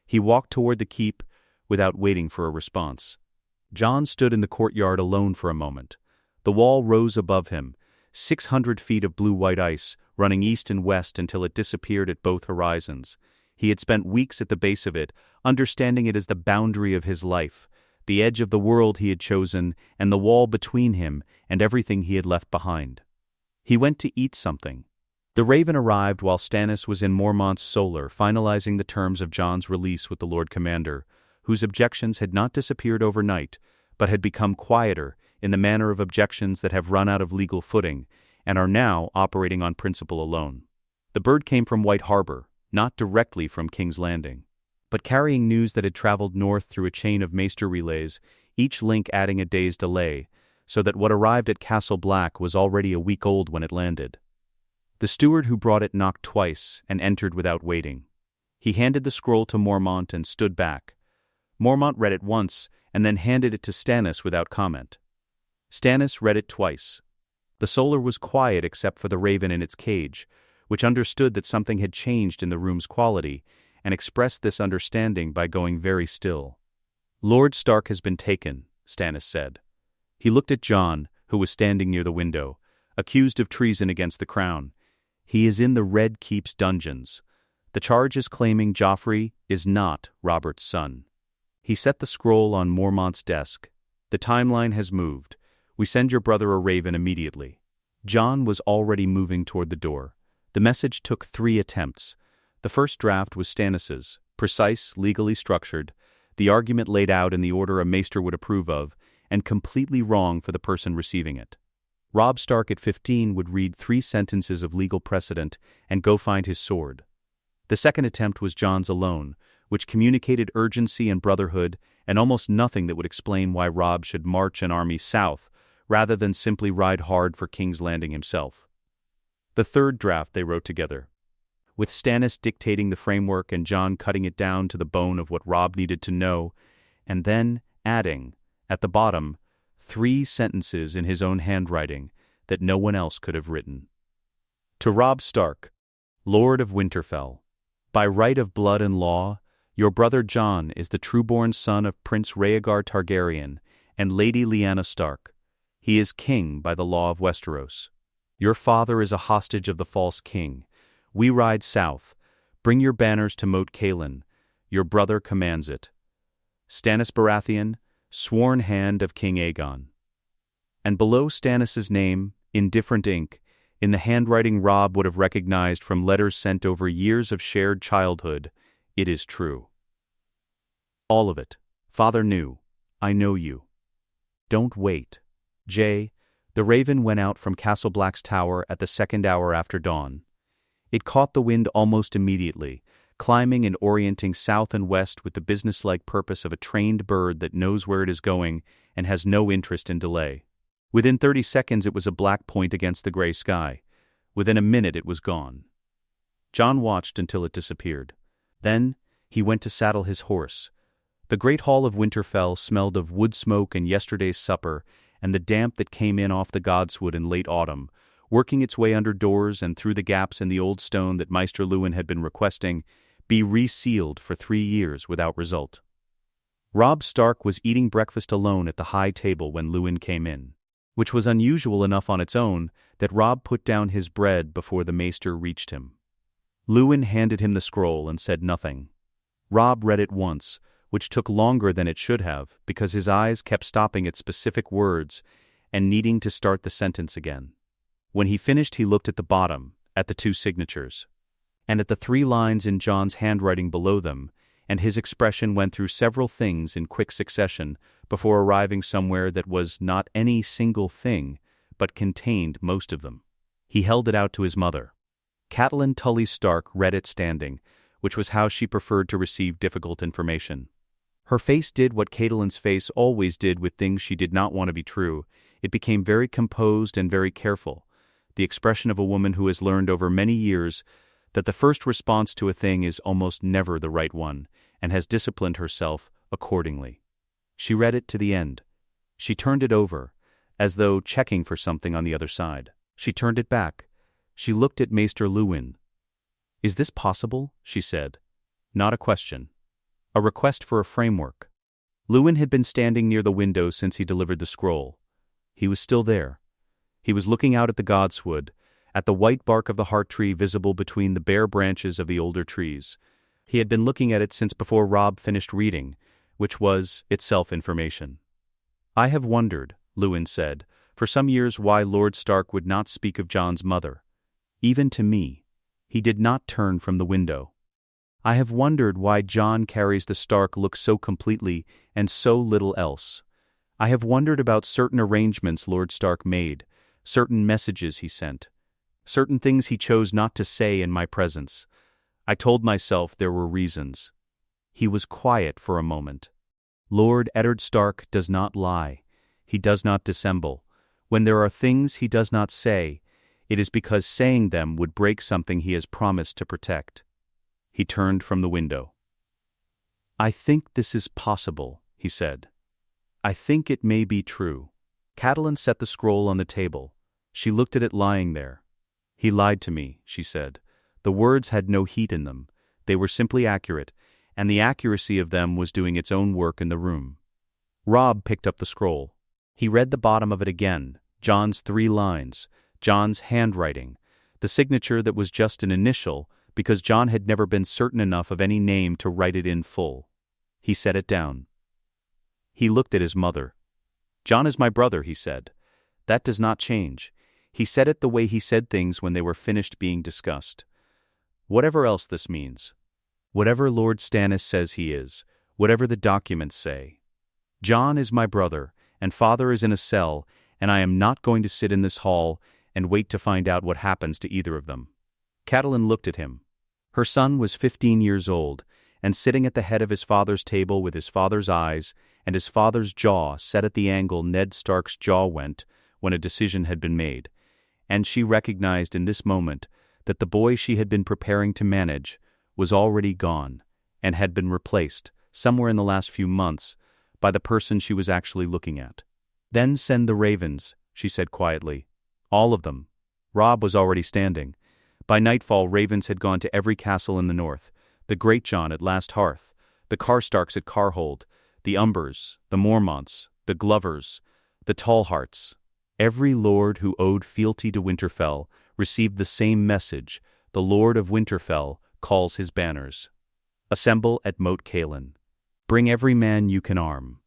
He walked toward the keep without waiting for a response. Jon stood in the courtyard alone for a moment. The wall rose above him, 600 feet of blue-white ice, running east and west until it disappeared at both horizons. He had spent weeks at the base of it, understanding it as the boundary of his life, the edge of the world he had chosen, and the wall between him and everything he had left behind. He went to eat something. The Raven arrived while Stannis was in Mormont's Solar, finalizing the terms of Jon's release with the Lord Commander, whose objections had not disappeared overnight, but had become quieter in the manner of objections that have run out of legal footing and are now operating on principle alone. The bird came from White Harbor, not directly from King's Landing, but carrying news that had traveled north through a chain of maester relays, each link adding a day's delay, so that what arrived at Castle Black was already a week old when it landed. The steward who brought it knocked twice and entered without waiting. He handed the scroll to Mormont and stood back. Mormont read it once and then handed it to Stannis without comment. Stannis read it twice. The Solar was quiet except for the raven in its cage, which understood that something had changed in the room's quality, and expressed this understanding by going very still. "Lord Stark has been taken," Stannis said. He looked at Jon, who was standing near the window, accused of treason against the crown. "He is in the Red Keep's dungeons. The charge is claiming Joffrey is not Robert's son." He set the scroll on Mormont's desk. "The timeline has moved. We send your brother a raven immediately." Jon was already moving toward the door. The message took 3 attempts. The first draft was Stannis's, precise, legally structured, the argument laid out in the order a maester would approve of, and completely wrong for the person receiving it. Robb Stark at 15 would read 3 sentences of legal precedent and go find his sword. The second attempt was Jon's alone, which communicated urgency and brotherhood and almost nothing that would explain why Robb should march an army south rather than simply ride hard for King's Landing himself. The third draft they wrote together, with Stannis dictating the framework and Jon cutting it down to the bone of what Robb needed to know, and then adding, at the bottom, 3 sentences in his own handwriting that no one else could have written. To Robb Stark, Lord of Winterfell, by right of blood and law, your brother Jon is the true-born son of Prince Rhaegar Targaryen and Lady Lyanna Stark. He is king by the law of Westeros. Your father is a hostage of the false king. We ride south. Bring your banners to Moat Cailin. Your brother commands it. Stannis Baratheon, sworn hand of King Aegon. And below Stannis's name, in different ink, in the handwriting Robb would have recognized from letters sent over years of shared childhood, it is true. All of it. Father knew. I know you. Don't wait. J. The raven went out from Castle Black's tower at the 2nd hour after dawn. It caught the wind almost immediately, climbing and orienting south and west with the businesslike purpose of a trained bird that knows where it is going and has no interest in delay. Within 30 seconds it was a black point against the gray sky. Within a minute it was gone. Jon watched until it disappeared. Then he went to saddle his horse. The great hall of Winterfell smelled of wood smoke and yesterday's supper, and the damp that came in off the godswood in late autumn, working its way under doors and through the gaps in the old stone that Maester Luwin had been requesting be resealed for 3 years without result. Robb Stark was eating breakfast alone at the high table when Luwin came in, which was unusual enough on its own that Robb put down his bread before the maester reached him. Luwin handed him the scroll and said nothing. Robb read it once, which took longer than it should have because his eyes kept stopping at specific words and needing to start the sentence again. When he finished he looked at the bottom, at the 2 signatures, and at the 3 lines in Jon's handwriting below them, and his expression went through several things in quick succession before arriving somewhere that was not any single thing, but contained most of them. He held it out to his mother. Catelyn Tully Stark read it standing, which was how she preferred to receive difficult information. Her face did what Catelyn's face always did with things she did not want to be true. It became very composed and very careful, the expression of a woman who has learned over many years that the first response to a thing is almost never the right one, and has disciplined herself accordingly. She read it to the end. She turned it over, as though checking for something on the other side. She turned it back. She looked at Maester Luwin. "Is this possible?" she said. Not a question. A request for a framework. Lewin had been standing near the window since he delivered the scroll. He was still there. He was looking out at the godswood, at the white bark of the heart tree visible between the bare branches of the older trees. He had been looking at it since before Robb finished reading, which was itself information. "I have wondered," Lewin said, "for some years why Lord Stark would not speak of Jon's mother. Even to me." He did not turn from the window. "I have wondered why Jon carries the Stark look so completely and so little else. I have wondered about certain arrangements Lord Stark made, certain messages he sent, certain things he chose not to say in my presence. I told myself there were reasons." He was quiet for a moment. "Lord Eddard Stark does not lie. He does not dissemble. When there are things he does not say, it is because saying them would break something he has promised to protect." He turned from the window. "I think this is possible," he said. "I think it may be true." Catelyn set the scroll on the table. She looked at it lying there. "He lied to me," she said. The words had no heat in them. They were simply accurate, and the accuracy of them was doing its own work in the room. Robb picked up the scroll. He read the bottom of it again, Jon's 3 lines, Jon's handwriting, the signature that was just an initial because Jon had never been certain enough of any name to write it in full. He set it down. He looked at his mother. "Jon is my brother," he said. "That does not change." He said it the way he said things when they were finished being discussed. "Whatever else this means. Whatever Lord Stannis says he is, whatever the documents say. Jon is my brother, and father is in a cell, and I am not going to sit in this hall and wait to find out what happens to either of them." Catelyn looked at him. Her son was 15 years old, and sitting at the head of his father's table with his father's eyes and his father's jaw set at the angle Ned Stark's jaw went when a decision had been made, and she recognized in this moment that the boy she had been preparing to manage was already gone and had been replaced, somewhere in the last few months, by the person she was actually looking at. "Then send the ravens," she said quietly. "All of them." Robb was already standing. By nightfall ravens had gone to every castle in the north, the Greatjon at Last Hearth, the Karstarks at Carhold, the Umbers, the Mormonts, the Glovers, the Tallhearts. Every lord who owed fealty to Winterfell received the same message: the Lord of Winterfell calls his banners. "Assemble at Moat Cailin. Bring every man you can arm."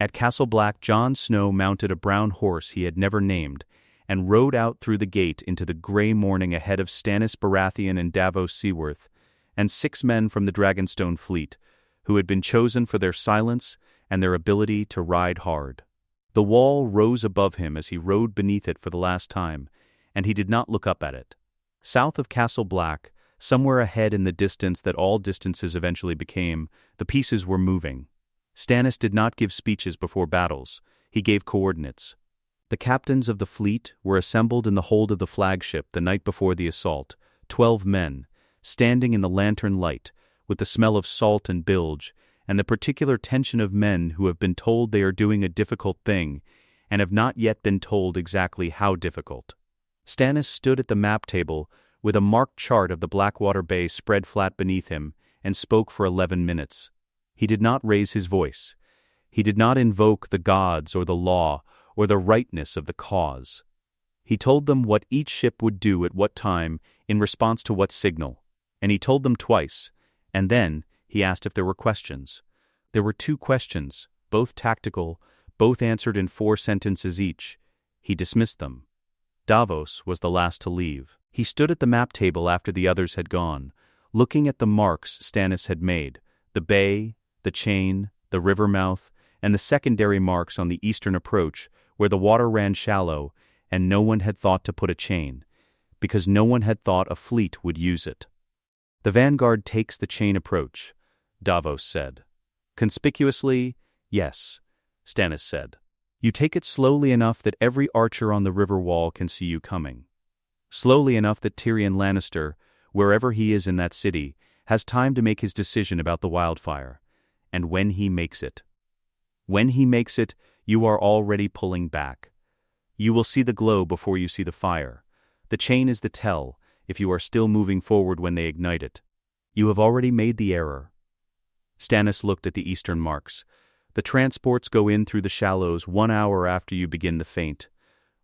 At Castle Black, Jon Snow mounted a brown horse he had never named, and rode out through the gate into the grey morning ahead of Stannis Baratheon and Davos Seaworth, and 6 men from the Dragonstone fleet, who had been chosen for their silence and their ability to ride hard. The wall rose above him as he rode beneath it for the last time, and he did not look up at it. South of Castle Black, somewhere ahead in the distance that all distances eventually became, the pieces were moving. Stannis did not give speeches before battles. He gave coordinates. The captains of the fleet were assembled in the hold of the flagship the night before the assault, 12 men, standing in the lantern light, with the smell of salt and bilge, and the particular tension of men who have been told they are doing a difficult thing, and have not yet been told exactly how difficult. Stannis stood at the map table with a marked chart of the Blackwater Bay spread flat beneath him, and spoke for 11 minutes. He did not raise his voice. He did not invoke the gods or the law or the rightness of the cause. He told them what each ship would do at what time in response to what signal, and he told them twice, and then he asked if there were questions. There were 2 questions, both tactical, both answered in 4 sentences each. He dismissed them. Davos was the last to leave. He stood at the map table after the others had gone, looking at the marks Stannis had made, the bay, the chain, the river mouth, and the secondary marks on the eastern approach where the water ran shallow and no one had thought to put a chain, because no one had thought a fleet would use it. "The vanguard takes the chain approach," Davos said. "Conspicuously, yes," Stannis said. "You take it slowly enough that every archer on the river wall can see you coming. Slowly enough that Tyrion Lannister, wherever he is in that city, has time to make his decision about the wildfire. And when he makes it, you are already pulling back. You will see the glow before you see the fire. The chain is the tell, if you are still moving forward when they ignite it. You have already made the error." Stannis looked at the eastern marks. The transports go in through the shallows 1 hour after you begin the feint.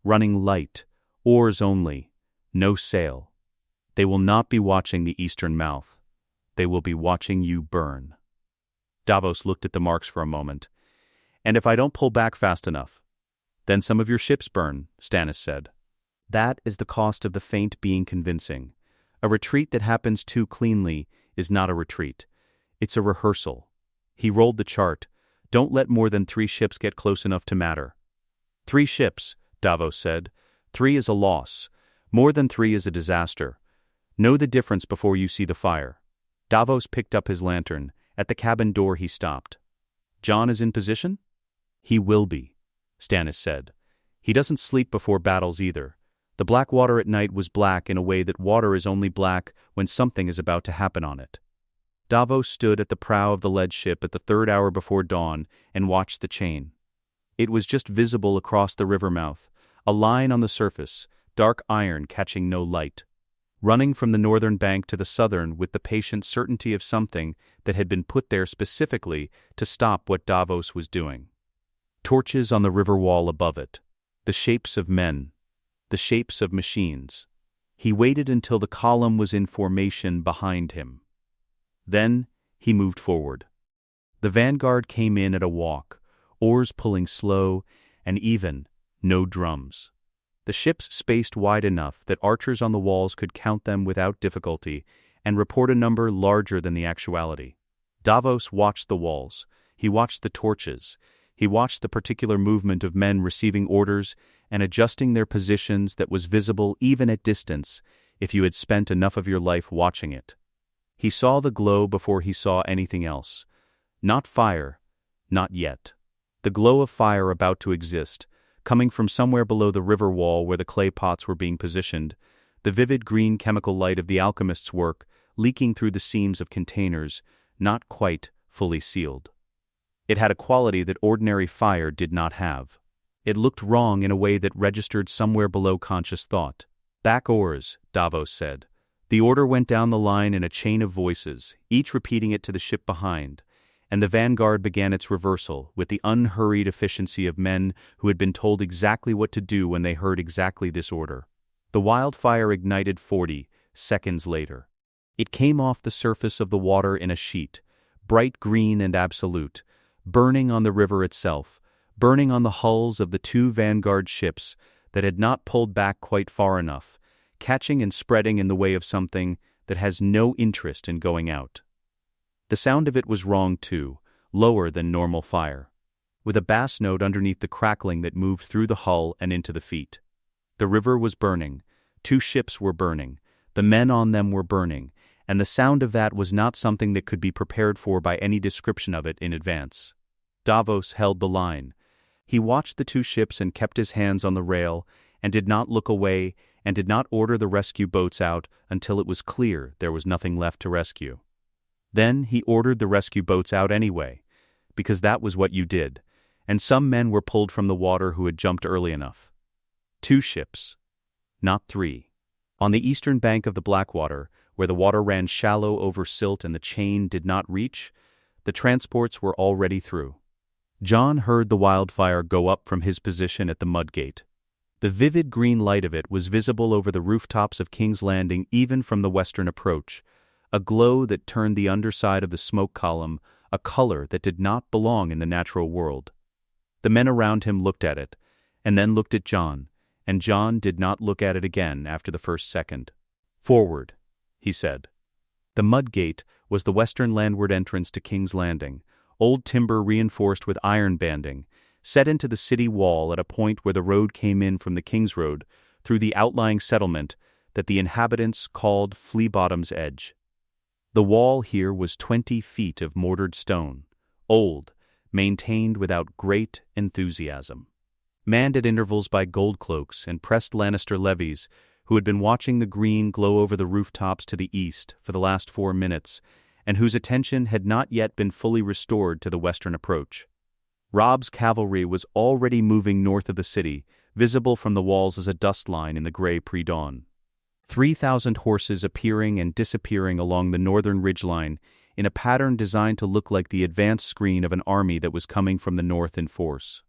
Running light, oars only, no sail. They will not be watching the eastern mouth. They will be watching you burn. Davos looked at the marks for a moment. And if I don't pull back fast enough? Then some of your ships burn, Stannis said. That is the cost of the feint being convincing. A retreat that happens too cleanly is not a retreat. It's a rehearsal. He rolled the chart. Don't let more than 3 ships get close enough to matter. 3 ships, Davos said. 3 is a loss. More than 3 is a disaster. Know the difference before you see the fire. Davos picked up his lantern. At the cabin door he stopped. Jon is in position? He will be, Stannis said. He doesn't sleep before battles either. The black water at night was black in a way that water is only black when something is about to happen on it. Davos stood at the prow of the lead ship at the 3rd hour before dawn and watched the chain. It was just visible across the river mouth, a line on the surface, dark iron catching no light. Running from the northern bank to the southern with the patient certainty of something that had been put there specifically to stop what Davos was doing. Torches on the river wall above it. The shapes of men. The shapes of machines. He waited until the column was in formation behind him. Then he moved forward. The vanguard came in at a walk, oars pulling slow and even, no drums. The ships spaced wide enough that archers on the walls could count them without difficulty and report a number larger than the actuality. Davos watched the walls. He watched the torches. He watched the particular movement of men receiving orders and adjusting their positions that was visible even at distance if you had spent enough of your life watching it. He saw the glow before he saw anything else. Not fire, not yet. The glow of fire about to exist, coming from somewhere below the river wall where the clay pots were being positioned, the vivid green chemical light of the alchemist's work leaking through the seams of containers, not quite fully sealed. It had a quality that ordinary fire did not have. It looked wrong in a way that registered somewhere below conscious thought. Back oars, Davos said. The order went down the line in a chain of voices, each repeating it to the ship behind, and the vanguard began its reversal with the unhurried efficiency of men who had been told exactly what to do when they heard exactly this order. The wildfire ignited 40 seconds later. It came off the surface of the water in a sheet, bright green and absolute, burning on the river itself, burning on the hulls of the 2 vanguard ships that had not pulled back quite far enough, catching and spreading in the way of something that has no interest in going out. The sound of it was wrong too, lower than normal fire, with a bass note underneath the crackling that moved through the hull and into the feet. The river was burning, 2 ships were burning, the men on them were burning, and the sound of that was not something that could be prepared for by any description of it in advance. Davos held the line. He watched the 2 ships and kept his hands on the rail, and did not look away, and did not order the rescue boats out until it was clear there was nothing left to rescue. Then he ordered the rescue boats out anyway, because that was what you did, and some men were pulled from the water who had jumped early enough. 2 ships, not 3. On the eastern bank of the Blackwater, where the water ran shallow over silt and the chain did not reach, the transports were already through. Jon heard the wildfire go up from his position at the mudgate. The vivid green light of it was visible over the rooftops of King's Landing even from the western approach, a glow that turned the underside of the smoke column a color that did not belong in the natural world. The men around him looked at it, and then looked at Jon, and Jon did not look at it again after the first second. "Forward," he said. The mudgate was the western landward entrance to King's Landing, old timber reinforced with iron banding, set into the city wall at a point where the road came in from the King's Road through the outlying settlement that the inhabitants called Flea Bottom's Edge. The wall here was 20 feet of mortared stone, old, maintained without great enthusiasm. Manned at intervals by gold cloaks and pressed Lannister levies who had been watching the green glow over the rooftops to the east for the last 4 minutes, and whose attention had not yet been fully restored to the western approach. Robb's cavalry was already moving north of the city, visible from the walls as a dust line in the gray pre-dawn. 3,000 horses appearing and disappearing along the northern ridgeline in a pattern designed to look like the advance screen of an army that was coming from the north in force.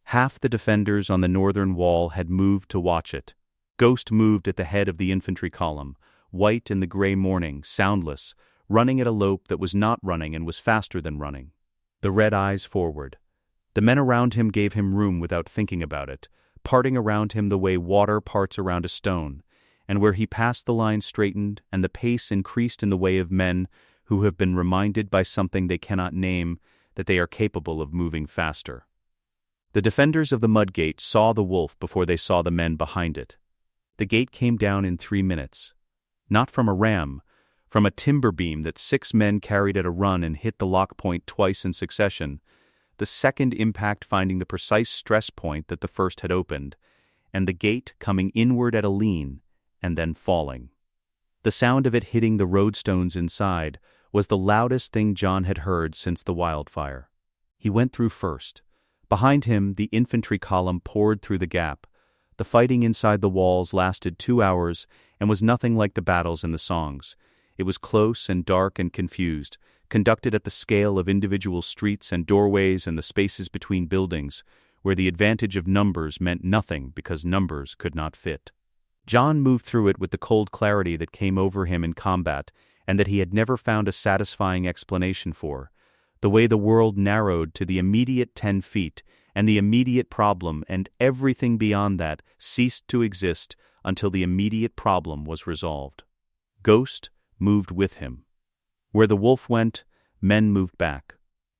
Half the defenders on the northern wall had moved to watch it. Ghost moved at the head of the infantry column, white in the gray morning, soundless, running at a lope that was not running and was faster than running. The red eyes forward. The men around him gave him room without thinking about it, parting around him the way water parts around a stone, and where he passed the line straightened and the pace increased in the way of men who have been reminded by something they cannot name that they are capable of moving faster. The defenders of the mud gate saw the wolf before they saw the men behind it. The gate came down in 3 minutes. Not from a ram, from a timber beam that 6 men carried at a run and hit the lock point twice in succession, the second impact finding the precise stress point that the first had opened, and the gate coming inward at a lean and then falling. The sound of it hitting the roadstones inside was the loudest thing Jon had heard since the wildfire. He went through first. Behind him, the infantry column poured through the gap. The fighting inside the walls lasted 2 hours and was nothing like the battles in the songs. It was close and dark and confused, conducted at the scale of individual streets and doorways and the spaces between buildings, where the advantage of numbers meant nothing because numbers could not fit. Jon moved through it with the cold clarity that came over him in combat and that he had never found a satisfying explanation for. The way the world narrowed to the immediate 10 feet, and the immediate problem and everything beyond that ceased to exist until the immediate problem was resolved. Ghost moved with him. Where the wolf went, men moved back.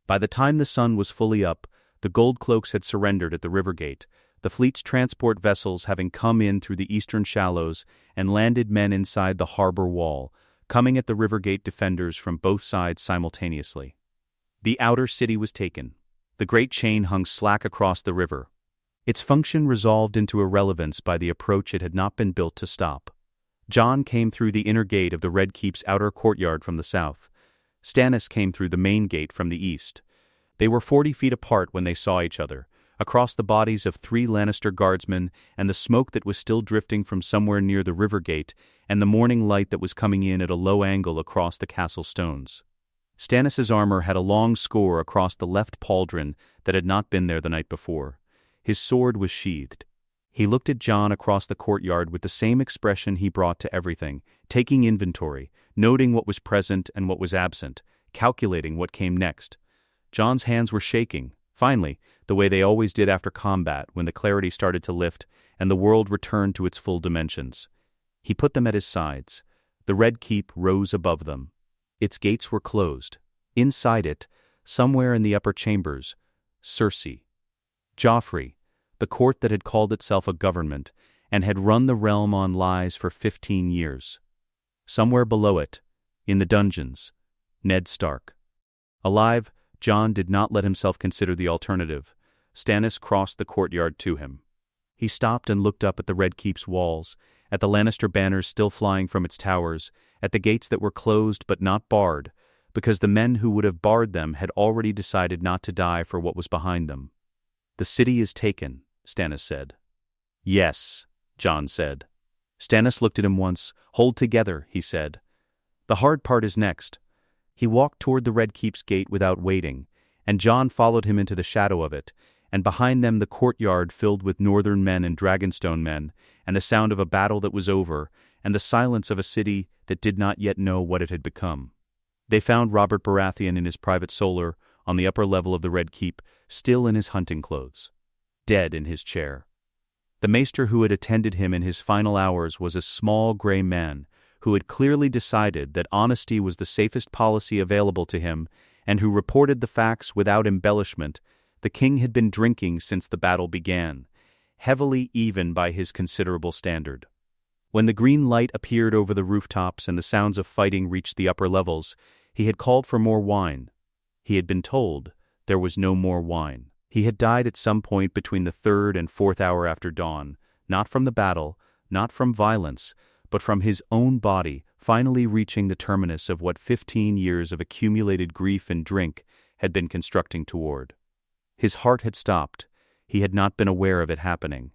By the time the sun was fully up, the gold cloaks had surrendered at the river gate, the fleet's transport vessels having come in through the eastern shallows and landed men inside the harbor wall, coming at the river gate defenders from both sides simultaneously. The outer city was taken. The great chain hung slack across the river. Its function resolved into irrelevance by the approach it had not been built to stop. Jon came through the inner gate of the Red Keep's outer courtyard from the south. Stannis came through the main gate from the east. They were 40 feet apart when they saw each other, across the bodies of 3 Lannister guardsmen and the smoke that was still drifting from somewhere near the river gate and the morning light that was coming in at a low angle across the castle stones. Stannis's armor had a long score across the left pauldron that had not been there the night before. His sword was sheathed. He looked at Jon across the courtyard with the same expression he brought to everything, taking inventory, noting what was present and what was absent, calculating what came next. Jon's hands were shaking, finally, the way they always did after combat when the clarity started to lift and the world returned to its full dimensions. He put them at his sides. The Red Keep rose above them. Its gates were closed. Inside it, somewhere in the upper chambers, Cersei, Joffrey, the court that had called itself a government and had run the realm on lies for 15 years. Somewhere below it, in the dungeons, Ned Stark. Alive, Jon did not let himself consider the alternative. Stannis crossed the courtyard to him. He stopped and looked up at the Red Keep's walls, at the Lannister banners still flying from its towers, at the gates that were closed but not barred, because the men who would have barred them had already decided not to die for what was behind them. "The city is taken," Stannis said. "Yes," Jon said. Stannis looked at him once. "Hold together," he said. "The hard part is next." He walked toward the Red Keep's gate without waiting, and Jon followed him into the shadow of it, and behind them the courtyard filled with northern men and Dragonstone men, and the sound of a battle that was over, and the silence of a city that did not yet know what it had become. They found Robert Baratheon in his private solar, on the upper level of the Red Keep, still in his hunting clothes, dead in his chair. The maester who had attended him in his final hours was a small gray man, who had clearly decided that honesty was the safest policy available to him, and who reported the facts without embellishment. The king had been drinking since the battle began, heavily even by his considerable standard. When the green light appeared over the rooftops and the sounds of fighting reached the upper levels, he had called for more wine. He had been told there was no more wine. He had died at some point between the 3rd and 4th hour after dawn, not from the battle, not from violence, but from his own body finally reaching the terminus of what 15 years of accumulated grief and drink had been constructing toward. His heart had stopped. He had not been aware of it happening.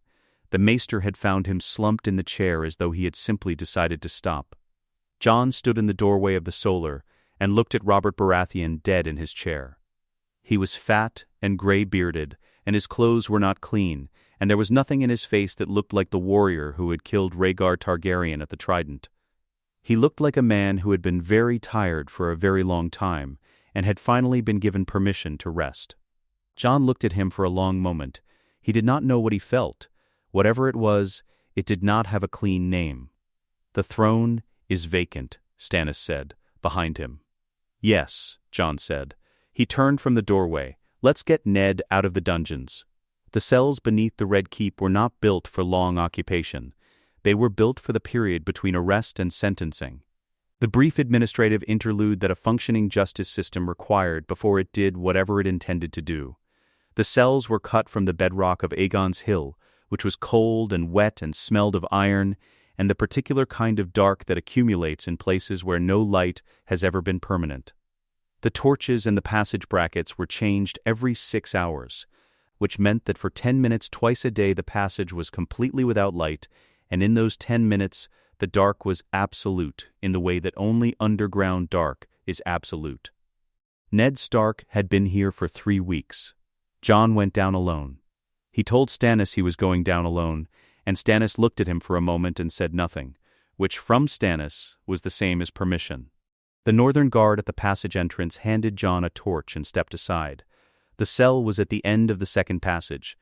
The maester had found him slumped in the chair as though he had simply decided to stop. Jon stood in the doorway of the solar, and looked at Robert Baratheon dead in his chair. He was fat and gray-bearded, and his clothes were not clean, and there was nothing in his face that looked like the warrior who had killed Rhaegar Targaryen at the Trident. He looked like a man who had been very tired for a very long time, and had finally been given permission to rest. Jon looked at him for a long moment. He did not know what he felt. Whatever it was, it did not have a clean name. "The throne is vacant," Stannis said, behind him. "Yes," Jon said. He turned from the doorway. "Let's get Ned out of the dungeons." The cells beneath the Red Keep were not built for long occupation. They were built for the period between arrest and sentencing. The brief administrative interlude that a functioning justice system required before it did whatever it intended to do. The cells were cut from the bedrock of Aegon's Hill, which was cold and wet and smelled of iron, and the particular kind of dark that accumulates in places where no light has ever been permanent. The torches and the passage brackets were changed every 6 hours, which meant that for 10 minutes twice a day the passage was completely without light, and in those 10 minutes the dark was absolute in the way that only underground dark is absolute. Ned Stark had been here for 3 weeks. Jon went down alone. He told Stannis he was going down alone, and Stannis looked at him for a moment and said nothing, which from Stannis was the same as permission. The northern guard at the passage entrance handed Jon a torch and stepped aside. The cell was at the end of the second passage.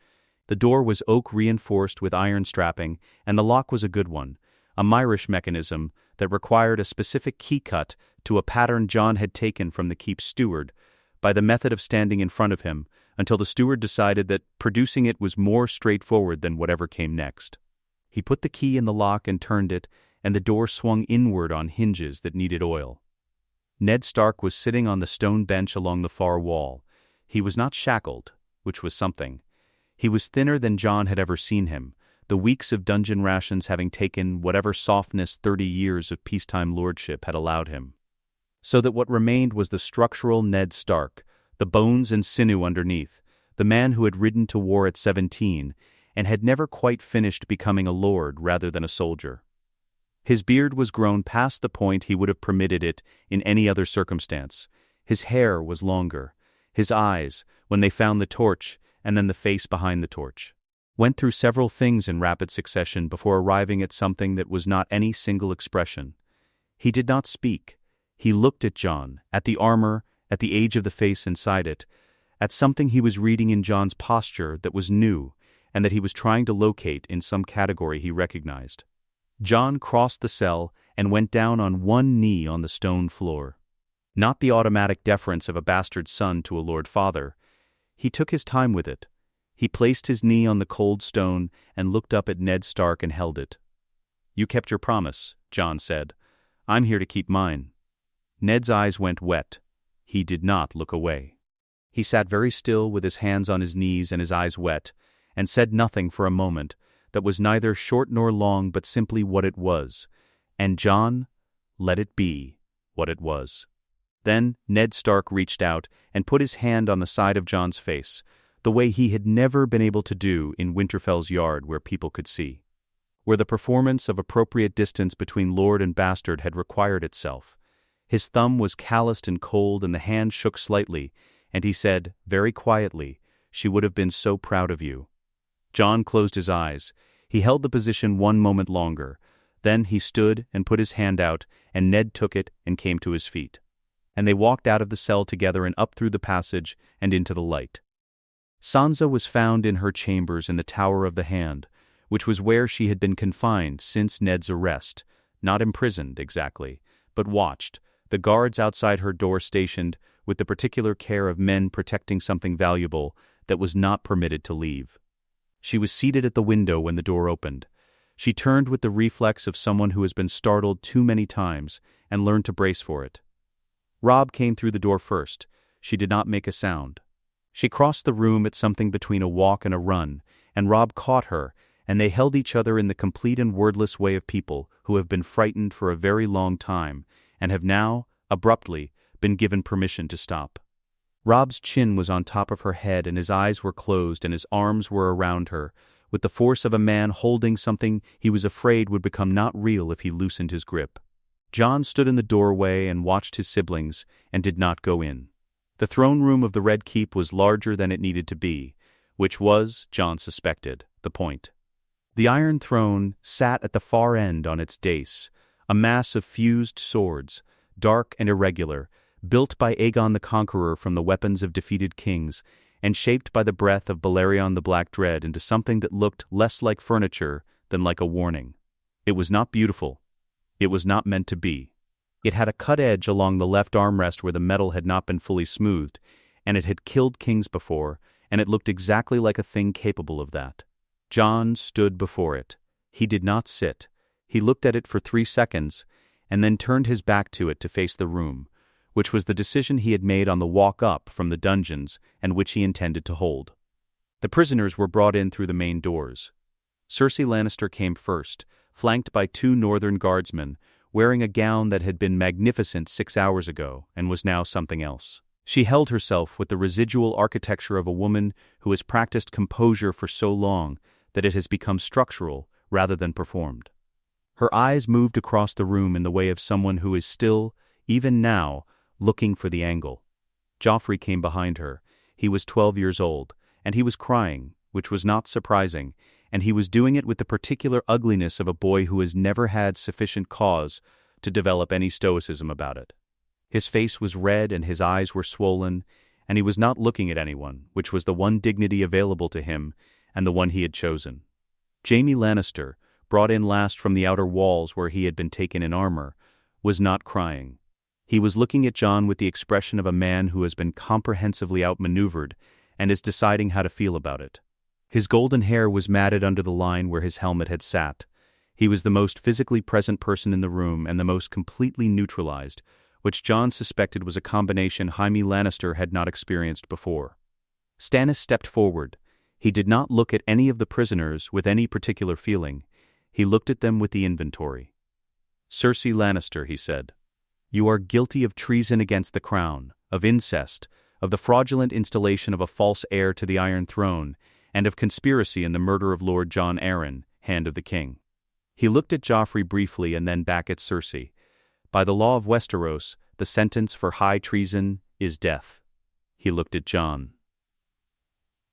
The door was oak reinforced with iron strapping, and the lock was a good one, a Myrish mechanism that required a specific key cut to a pattern Jon had taken from the keep's steward, by the method of standing in front of him, until the steward decided that producing it was more straightforward than whatever came next. He put the key in the lock and turned it, and the door swung inward on hinges that needed oil. Ned Stark was sitting on the stone bench along the far wall. He was not shackled, which was something. He was thinner than Jon had ever seen him, the weeks of dungeon rations having taken whatever softness 30 years of peacetime lordship had allowed him. So that what remained was the structural Ned Stark, the bones and sinew underneath, the man who had ridden to war at 17 and had never quite finished becoming a lord rather than a soldier. His beard was grown past the point he would have permitted it in any other circumstance. His hair was longer. His eyes, when they found the torch, and then the face behind the torch, went through several things in rapid succession before arriving at something that was not any single expression. He did not speak. He looked at Jon, at the armor, at the age of the face inside it, at something he was reading in Jon's posture that was new and that he was trying to locate in some category he recognized. Jon crossed the cell and went down on one knee on the stone floor. Not the automatic deference of a bastard son to a lord father. He took his time with it. He placed his knee on the cold stone and looked up at Ned Stark and held it. "You kept your promise," Jon said. "I'm here to keep mine." Ned's eyes went wet. He did not look away. He sat very still with his hands on his knees and his eyes wet, and said nothing for a moment that was neither short nor long but simply what it was, and Jon let it be what it was. Then Ned Stark reached out and put his hand on the side of Jon's face, the way he had never been able to do in Winterfell's yard where people could see, where the performance of appropriate distance between lord and bastard had required itself. His thumb was calloused and cold and the hand shook slightly, and he said, very quietly, "She would have been so proud of you." Jon closed his eyes. He held the position one moment longer. Then he stood and put his hand out, and Ned took it and came to his feet. And they walked out of the cell together and up through the passage and into the light. Sansa was found in her chambers in the Tower of the Hand, which was where she had been confined since Ned's arrest, not imprisoned exactly, but watched, the guards outside her door stationed with the particular care of men protecting something valuable that was not permitted to leave. She was seated at the window when the door opened. She turned with the reflex of someone who has been startled too many times and learned to brace for it. Robb came through the door first. She did not make a sound. She crossed the room at something between a walk and a run, and Robb caught her, and they held each other in the complete and wordless way of people who have been frightened for a very long time and have now, abruptly, been given permission to stop. Robb's chin was on top of her head and his eyes were closed and his arms were around her, with the force of a man holding something he was afraid would become not real if he loosened his grip. Jon stood in the doorway and watched his siblings and did not go in. The throne room of the Red Keep was larger than it needed to be, which was, Jon suspected, the point. The Iron Throne sat at the far end on its dais, a mass of fused swords, dark and irregular, built by Aegon the Conqueror from the weapons of defeated kings, and shaped by the breath of Balerion the Black Dread into something that looked less like furniture than like a warning. It was not beautiful. It was not meant to be. It had a cut edge along the left armrest where the metal had not been fully smoothed, and it had killed kings before, and it looked exactly like a thing capable of that. Jon stood before it. He did not sit. He looked at it for 3 seconds, and then turned his back to it to face the room, which was the decision he had made on the walk up from the dungeons and which he intended to hold. The prisoners were brought in through the main doors. Cersei Lannister came first, flanked by 2 northern guardsmen, wearing a gown that had been magnificent 6 hours ago and was now something else. She held herself with the residual architecture of a woman who has practiced composure for so long that it has become structural rather than performed. Her eyes moved across the room in the way of someone who is still, even now, looking for the angle. Joffrey came behind her. He was 12 years old, and he was crying, which was not surprising, and he was doing it with the particular ugliness of a boy who has never had sufficient cause to develop any stoicism about it. His face was red and his eyes were swollen, and he was not looking at anyone, which was the one dignity available to him and the one he had chosen. Jaime Lannister, brought in last from the outer walls where he had been taken in armor, was not crying. He was looking at Jon with the expression of a man who has been comprehensively outmaneuvered and is deciding how to feel about it. His golden hair was matted under the line where his helmet had sat. He was the most physically present person in the room and the most completely neutralized, which Jon suspected was a combination Jaime Lannister had not experienced before. Stannis stepped forward. He did not look at any of the prisoners with any particular feeling. He looked at them with the inventory. "Cersei Lannister," he said, "you are guilty of treason against the crown, of incest, of the fraudulent installation of a false heir to the Iron Throne, and of conspiracy in the murder of Lord Jon Arryn, Hand of the King." He looked at Joffrey briefly and then back at Cersei. "By the law of Westeros, the sentence for high treason is death." He looked at Jon.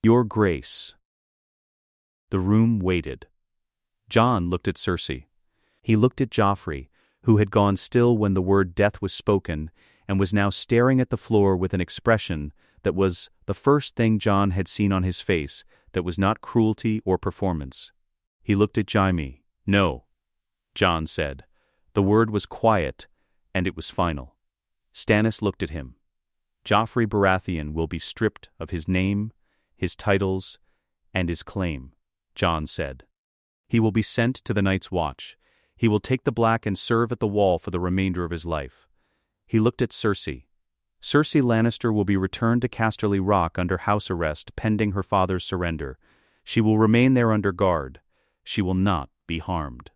"Your Grace." The room waited. Jon looked at Cersei. He looked at Joffrey, who had gone still when the word death was spoken, and was now staring at the floor with an expression that was the first thing Jon had seen on his face that was not cruelty or performance. He looked at Jaime. "No," Jon said. The word was quiet, and it was final. Stannis looked at him. "Joffrey Baratheon will be stripped of his name, his titles, and his claim," Jon said. "He will be sent to the Night's Watch. He will take the black and serve at the wall for the remainder of his life." He looked at Cersei. "Cersei Lannister will be returned to Casterly Rock under house arrest pending her father's surrender. She will remain there under guard. She will not be harmed."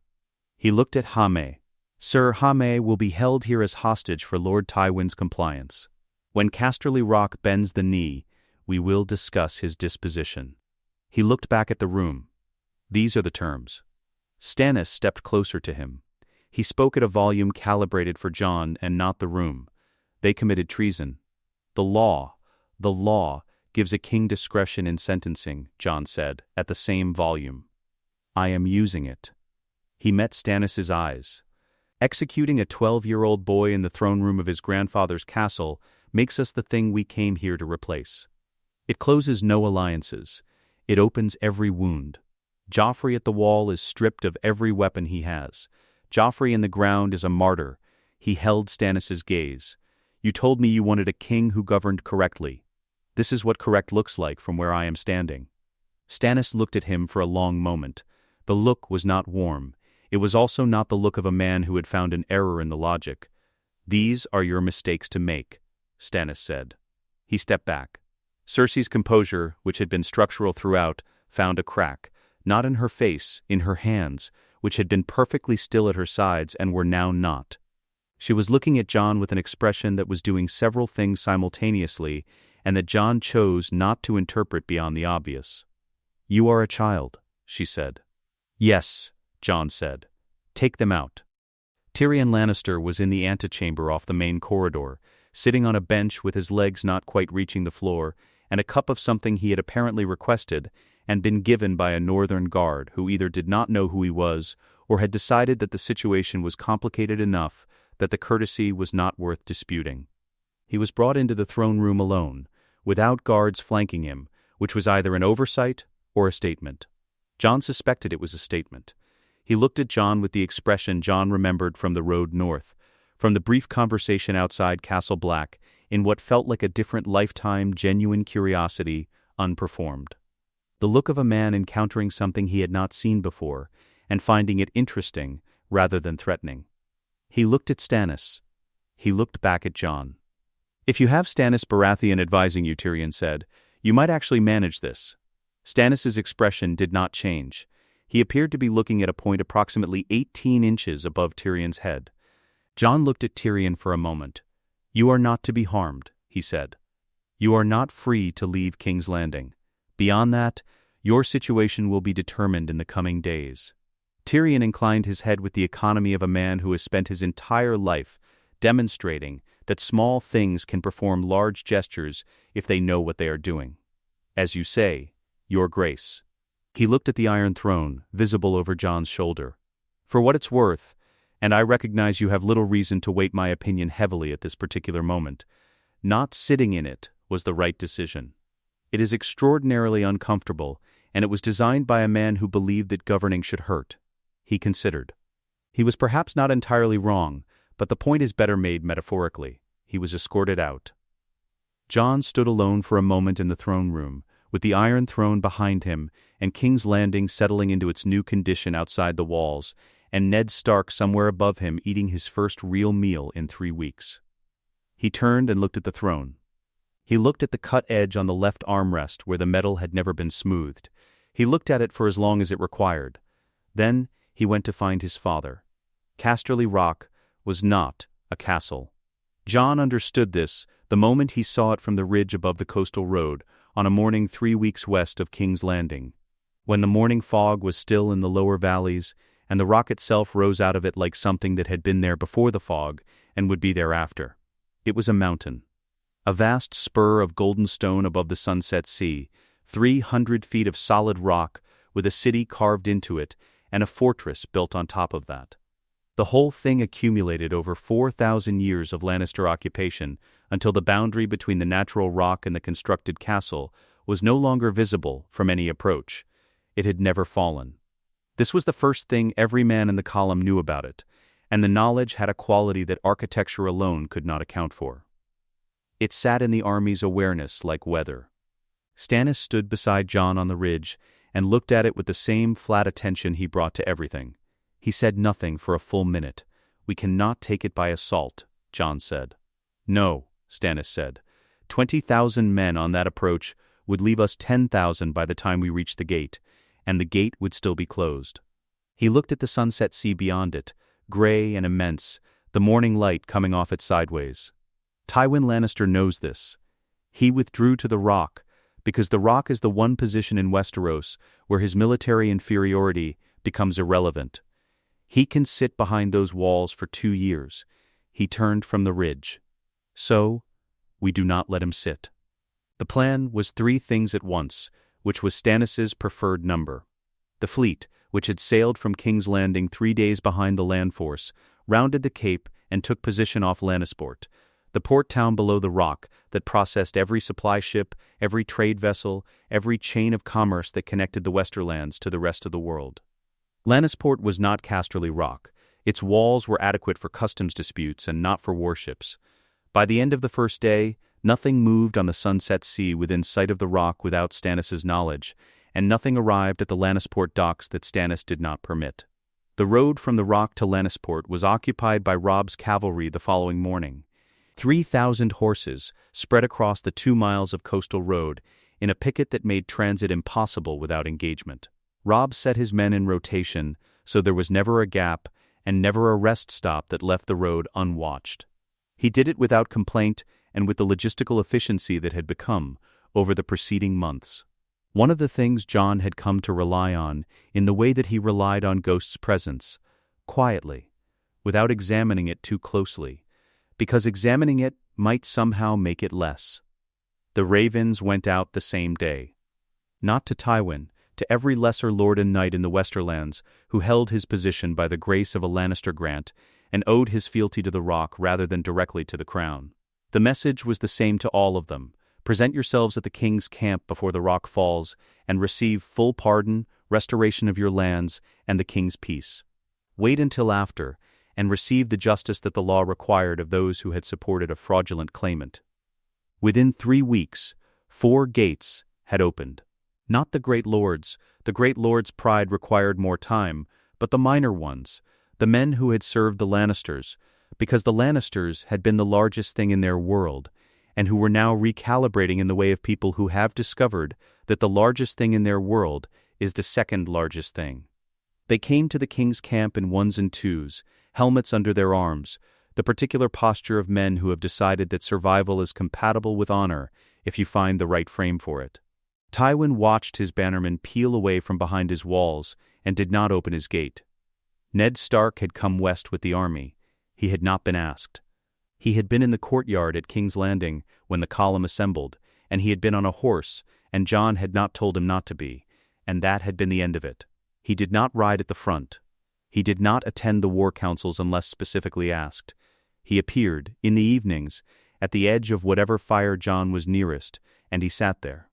He looked at Jaime. "Sir Jaime will be held here as hostage for Lord Tywin's compliance. When Casterly Rock bends the knee, we will discuss his disposition." He looked back at the room. "These are the terms." Stannis stepped closer to him. He spoke at a volume calibrated for Jon and not the room. "They committed treason. The law gives a king discretion in sentencing," Jon said, at the same volume. "I am using it." He met Stannis's eyes. "Executing a 12-year-old boy in the throne room of his grandfather's castle makes us the thing we came here to replace. It closes no alliances. It opens every wound. Joffrey at the wall is stripped of every weapon he has. Joffrey in the ground is a martyr." He held Stannis's gaze. "You told me you wanted a king who governed correctly. This is what correct looks like from where I am standing." Stannis looked at him for a long moment. The look was not warm. It was also not the look of a man who had found an error in the logic. "These are your mistakes to make," Stannis said. He stepped back. Cersei's composure, which had been structural throughout, found a crack, not in her face, in her hands, which had been perfectly still at her sides and were now not. She was looking at Jon with an expression that was doing several things simultaneously, and that Jon chose not to interpret beyond the obvious. "You are a child," she said. "Yes," Jon said. "Take them out." Tyrion Lannister was in the antechamber off the main corridor, sitting on a bench with his legs not quite reaching the floor, and a cup of something he had apparently requested and been given by a northern guard who either did not know who he was or had decided that the situation was complicated enough that the courtesy was not worth disputing. He was brought into the throne room alone, without guards flanking him, which was either an oversight or a statement. Jon suspected it was a statement. He looked at Jon with the expression Jon remembered from the road north, from the brief conversation outside Castle Black, in what felt like a different lifetime genuine curiosity, unperformed. The look of a man encountering something he had not seen before, and finding it interesting rather than threatening. He looked at Stannis. He looked back at Jon. "If you have Stannis Baratheon advising you," Tyrion said, "you might actually manage this." Stannis's expression did not change. He appeared to be looking at a point approximately 18 inches above Tyrion's head. Jon looked at Tyrion for a moment. "You are not to be harmed," he said. "You are not free to leave King's Landing. Beyond that, your situation will be determined in the coming days." Tyrion inclined his head with the economy of a man who has spent his entire life demonstrating that small things can perform large gestures if they know what they are doing. "As you say, Your Grace." He looked at the Iron Throne, visible over Jon's shoulder. "For what it's worth, and I recognize you have little reason to weight my opinion heavily at this particular moment, not sitting in it was the right decision. It is extraordinarily uncomfortable, and it was designed by a man who believed that governing should hurt." He considered. He was perhaps not entirely wrong, but the point is better made metaphorically. He was escorted out. Jon stood alone for a moment in the throne room, with the Iron Throne behind him and King's Landing settling into its new condition outside the walls, and Ned Stark somewhere above him eating his first real meal in 3 weeks. He turned and looked at the throne. He looked at the cut edge on the left armrest where the metal had never been smoothed. He looked at it for as long as it required. Then he went to find his father. Casterly Rock was not a castle. Jon understood this the moment he saw it from the ridge above the coastal road on a morning 3 weeks west of King's Landing, when the morning fog was still in the lower valleys and the rock itself rose out of it like something that had been there before the fog and would be there after. It was a mountain. A vast spur of golden stone above the sunset sea, 300 feet of solid rock with a city carved into it and a fortress built on top of that. The whole thing accumulated over 4,000 years of Lannister occupation until the boundary between the natural rock and the constructed castle was no longer visible from any approach. It had never fallen. This was the first thing every man in the column knew about it, and the knowledge had a quality that architecture alone could not account for. It sat in the army's awareness like weather. Stannis stood beside Jon on the ridge and looked at it with the same flat attention he brought to everything. He said nothing for a full minute. "We cannot take it by assault," Jon said. "No," Stannis said. 20,000 men on that approach would leave us 10,000 by the time we reach the gate, and the gate would still be closed." He looked at the sunset sea beyond it, gray and immense, the morning light coming off it sideways. Tywin Lannister knows this. He withdrew to the Rock, because the Rock is the one position in Westeros where his military inferiority becomes irrelevant. He can sit behind those walls for 2 years. He turned from the ridge. So, we do not let him sit. The plan was 3 things at once, which was Stannis's preferred number. The fleet, which had sailed from King's Landing 3 days behind the land force, rounded the Cape and took position off Lannisport, the port town below the Rock that processed every supply ship, every trade vessel, every chain of commerce that connected the Westerlands to the rest of the world. Lannisport was not Casterly Rock. Its walls were adequate for customs disputes and not for warships. By the end of the first day, nothing moved on the sunset sea within sight of the Rock without Stannis's knowledge, and nothing arrived at the Lannisport docks that Stannis did not permit. The road from the Rock to Lannisport was occupied by Robb's cavalry the following morning. 3,000 horses spread across the 2 miles of coastal road in a picket that made transit impossible without engagement. Robb set his men in rotation, so there was never a gap and never a rest stop that left the road unwatched. He did it without complaint and with the logistical efficiency that had become over the preceding months. One of the things Jon had come to rely on, in the way that he relied on Ghost's presence, quietly, without examining it too closely, because examining it might somehow make it less. The ravens went out the same day. Not to Tywin, to every lesser lord and knight in the Westerlands who held his position by the grace of a Lannister grant and owed his fealty to the rock rather than directly to the crown. The message was the same to all of them. Present yourselves at the king's camp before the rock falls and receive full pardon, restoration of your lands, and the king's peace. Wait until after, and receive the justice that the law required of those who had supported a fraudulent claimant. Within 3 weeks, 4 gates had opened. Not the great lords' pride required more time, but the minor ones, the men who had served the Lannisters, because the Lannisters had been the largest thing in their world, and who were now recalibrating in the way of people who have discovered that the largest thing in their world is the second largest thing. They came to the king's camp in 1s and 2s, helmets under their arms, the particular posture of men who have decided that survival is compatible with honor if you find the right frame for it. Tywin watched his bannermen peel away from behind his walls and did not open his gate. Ned Stark had come west with the army. He had not been asked. He had been in the courtyard at King's Landing when the column assembled, and he had been on a horse, and Jon had not told him not to be, and that had been the end of it. He did not ride at the front. He did not attend the war councils unless specifically asked. He appeared, in the evenings, at the edge of whatever fire Jon was nearest, and he sat there.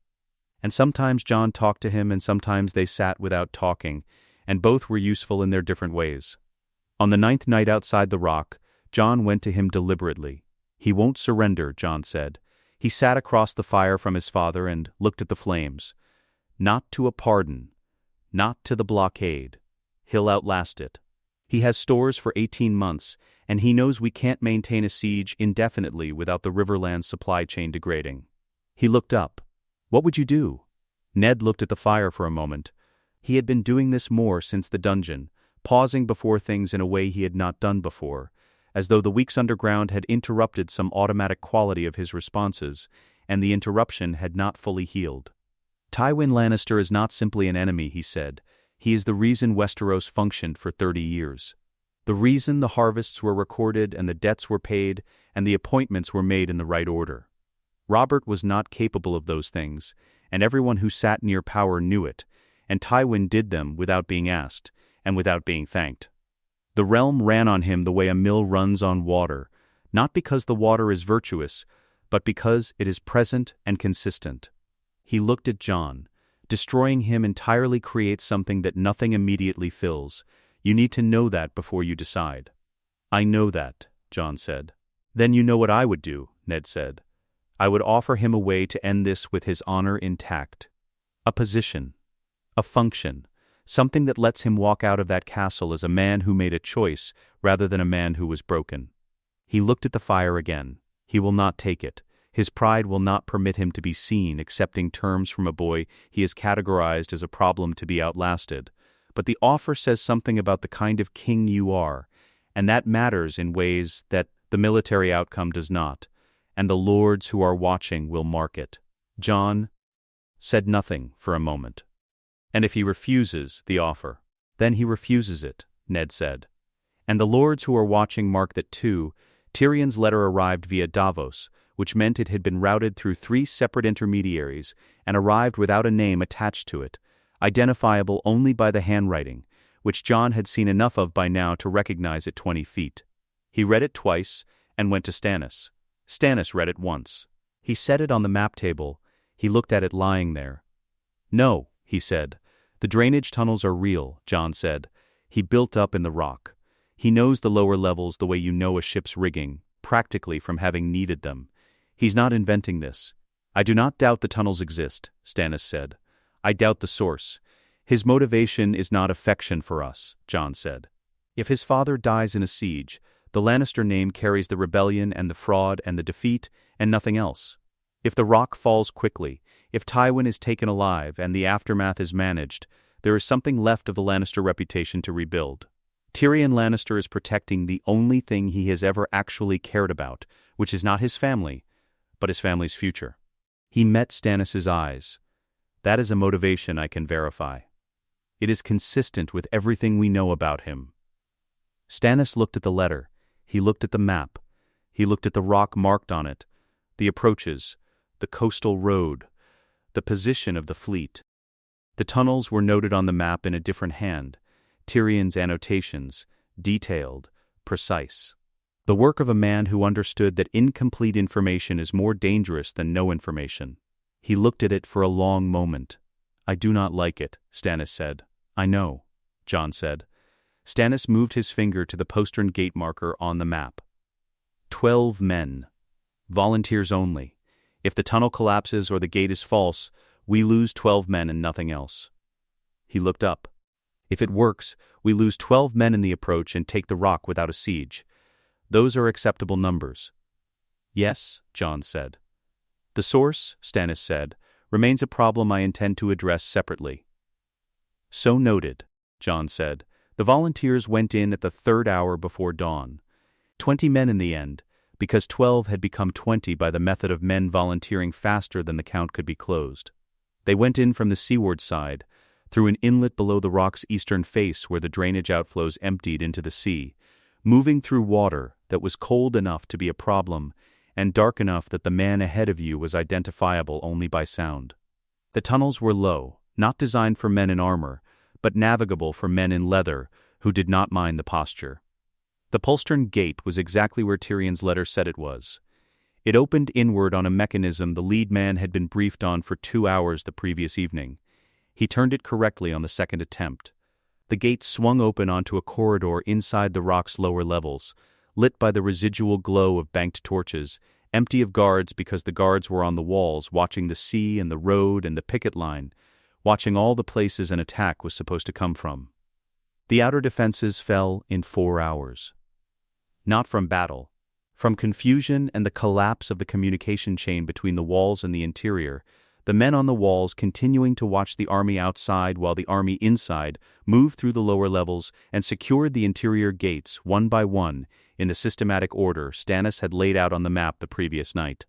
And sometimes Jon talked to him, and sometimes they sat without talking, and both were useful in their different ways. On the 9th night outside the rock, Jon went to him deliberately. "He won't surrender," Jon said. He sat across the fire from his father and looked at the flames. "Not to a pardon. Not to the blockade. He'll outlast it. He has stores for 18 months, and he knows we can't maintain a siege indefinitely without the Riverland supply chain degrading." He looked up. "What would you do?" Ned looked at the fire for a moment. He had been doing this more since the dungeon, pausing before things in a way he had not done before, as though the weeks underground had interrupted some automatic quality of his responses, and the interruption had not fully healed. "Tywin Lannister is not simply an enemy," he said. "He is the reason Westeros functioned for 30 years. The reason the harvests were recorded and the debts were paid and the appointments were made in the right order. Robert was not capable of those things, and everyone who sat near power knew it, and Tywin did them without being asked, and without being thanked. The realm ran on him the way a mill runs on water, not because the water is virtuous, but because it is present and consistent." He looked at Jon. "Destroying him entirely creates something that nothing immediately fills. You need to know that before you decide." "I know that," Jon said. "Then you know what I would do," Ned said. "I would offer him a way to end this with his honor intact. A position. A function. Something that lets him walk out of that castle as a man who made a choice rather than a man who was broken." He looked at the fire again. He will not take it. His pride will not permit him to be seen accepting terms from a boy he has categorized as a problem to be outlasted. But the offer says something about the kind of king you are, and that matters in ways that the military outcome does not, and the lords who are watching will mark it. Jon said nothing for a moment. "And if he refuses the offer?" "Then he refuses it," Ned said. "And the lords who are watching mark that too. Tyrion's letter arrived via Davos, which meant it had been routed through 3 separate intermediaries and arrived without a name attached to it, identifiable only by the handwriting, which Jon had seen enough of by now to recognize at 20 feet. He read it twice and went to Stannis. Stannis read it once. He set it on the map table. He looked at it lying there. "No," he said. "The drainage tunnels are real," Jon said. "He built up in the rock. He knows the lower levels the way you know a ship's rigging, practically from having needed them. He's not inventing this." "I do not doubt the tunnels exist," Stannis said. "I doubt the source. His motivation is not affection for us," Jon said. "If his father dies in a siege, the Lannister name carries the rebellion and the fraud and the defeat and nothing else. If the rock falls quickly, if Tywin is taken alive and the aftermath is managed, there is something left of the Lannister reputation to rebuild. Tyrion Lannister is protecting the only thing he has ever actually cared about, which is not his family, but his family's future." He met Stannis' eyes. "That is a motivation I can verify. It is consistent with everything we know about him." Stannis looked at the letter. He looked at the map. He looked at the rock marked on it, the approaches, the coastal road, the position of the fleet. The tunnels were noted on the map in a different hand, Tyrion's annotations, detailed, precise. The work of a man who understood that incomplete information is more dangerous than no information. He looked at it for a long moment. "I do not like it," Stannis said. "I know," Jon said. Stannis moved his finger to the postern gate marker on the map. 12 men. Volunteers only. If the tunnel collapses or the gate is false, we lose 12 men and nothing else. He looked up. If it works, we lose 12 men in the approach and take the rock without a siege. Those are acceptable numbers. Yes, Jon said. The source, Stannis said, remains a problem I intend to address separately. So noted, Jon said. The volunteers went in at the 3rd hour before dawn. 20 men in the end, because 12 had become 20 by the method of men volunteering faster than the count could be closed. They went in from the seaward side, through an inlet below the rock's eastern face where the drainage outflows emptied into the sea, moving through water that was cold enough to be a problem and dark enough that the man ahead of you was identifiable only by sound. The tunnels were low, not designed for men in armor, but navigable for men in leather who did not mind the posture. The postern gate was exactly where Tyrion's letter said it was. It opened inward on a mechanism the lead man had been briefed on for 2 hours the previous evening. He turned it correctly on the second attempt. The gate swung open onto a corridor inside the rock's lower levels, lit by the residual glow of banked torches, empty of guards because the guards were on the walls watching the sea and the road and the picket line, watching all the places an attack was supposed to come from. The outer defenses fell in 4 hours. Not from battle. From confusion and the collapse of the communication chain between the walls and the interior, the men on the walls continuing to watch the army outside while the army inside moved through the lower levels and secured the interior gates one by one in the systematic order Stannis had laid out on the map the previous night.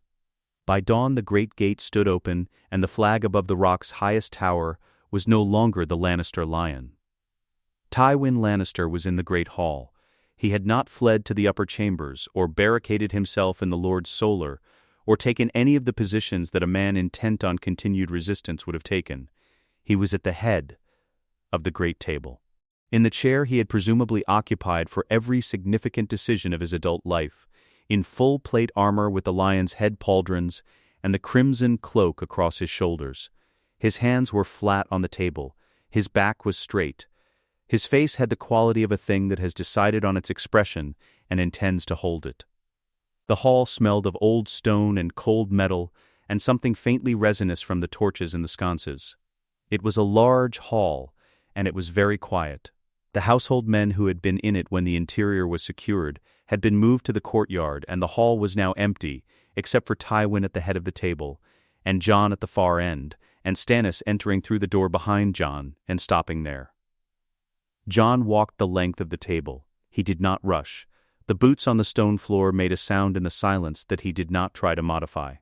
By dawn the great gate stood open, and the flag above the rock's highest tower was no longer the Lannister lion. Tywin Lannister was in the great hall. He had not fled to the upper chambers, or barricaded himself in the Lord's solar, or taken any of the positions that a man intent on continued resistance would have taken. He was at the head of the great table. In the chair he had presumably occupied for every significant decision of his adult life, in full plate armor with the lion's head pauldrons and the crimson cloak across his shoulders. His hands were flat on the table. His back was straight. His face had the quality of a thing that has decided on its expression and intends to hold it. The hall smelled of old stone and cold metal and something faintly resinous from the torches in the sconces. It was a large hall, and it was very quiet. The household men who had been in it when the interior was secured had been moved to the courtyard, and the hall was now empty, except for Tywin at the head of the table, and Jon at the far end, and Stannis entering through the door behind Jon and stopping there. Jon walked the length of the table. He did not rush. The boots on the stone floor made a sound in the silence that he did not try to modify.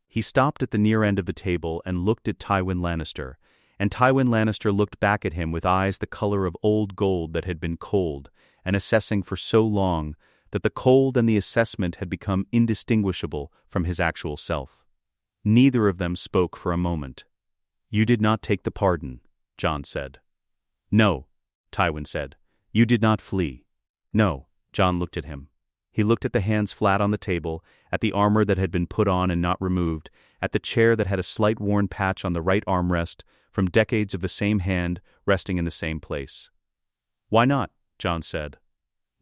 He stopped at the near end of the table and looked at Tywin Lannister, and Tywin Lannister looked back at him with eyes the color of old gold that had been cold and assessing for so long that the cold and the assessment had become indistinguishable from his actual self. Neither of them spoke for a moment. "You did not take the pardon," Jon said. "No," Tywin said. "You did not flee." "No." Jon looked at him. He looked at the hands flat on the table, at the armor that had been put on and not removed, at the chair that had a slight worn patch on the right armrest from decades of the same hand resting in the same place. "Why not?" Jon said.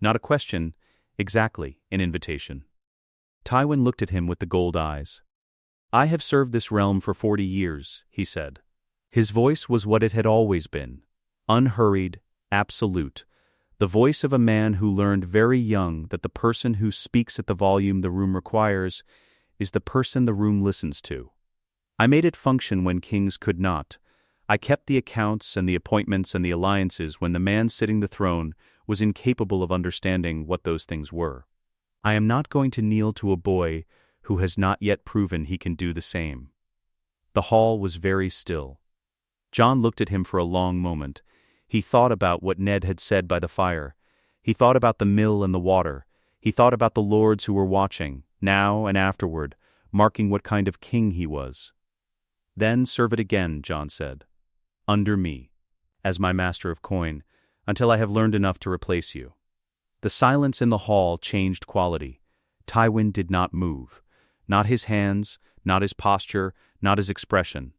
Not a question, exactly an invitation. Tywin looked at him with the gold eyes. "I have served this realm for 40 years, he said. His voice was what it had always been, unhurried, absolute, the voice of a man who learned very young that the person who speaks at the volume the room requires is the person the room listens to. I made it function when kings could not. I kept the accounts and the appointments and the alliances when the man sitting the throne was incapable of understanding what those things were. I am not going to kneel to a boy who has not yet proven he can do the same." The hall was very still. Jon looked at him for a long moment. He thought about what Ned had said by the fire. He thought about the mill and the water. He thought about the lords who were watching, now and afterward, marking what kind of king he was. "Then serve it again," Jon said. "Under me, as my master of coin, until I have learned enough to replace you." The silence in the hall changed quality. Tywin did not move. Not his hands, not his posture, not his expression.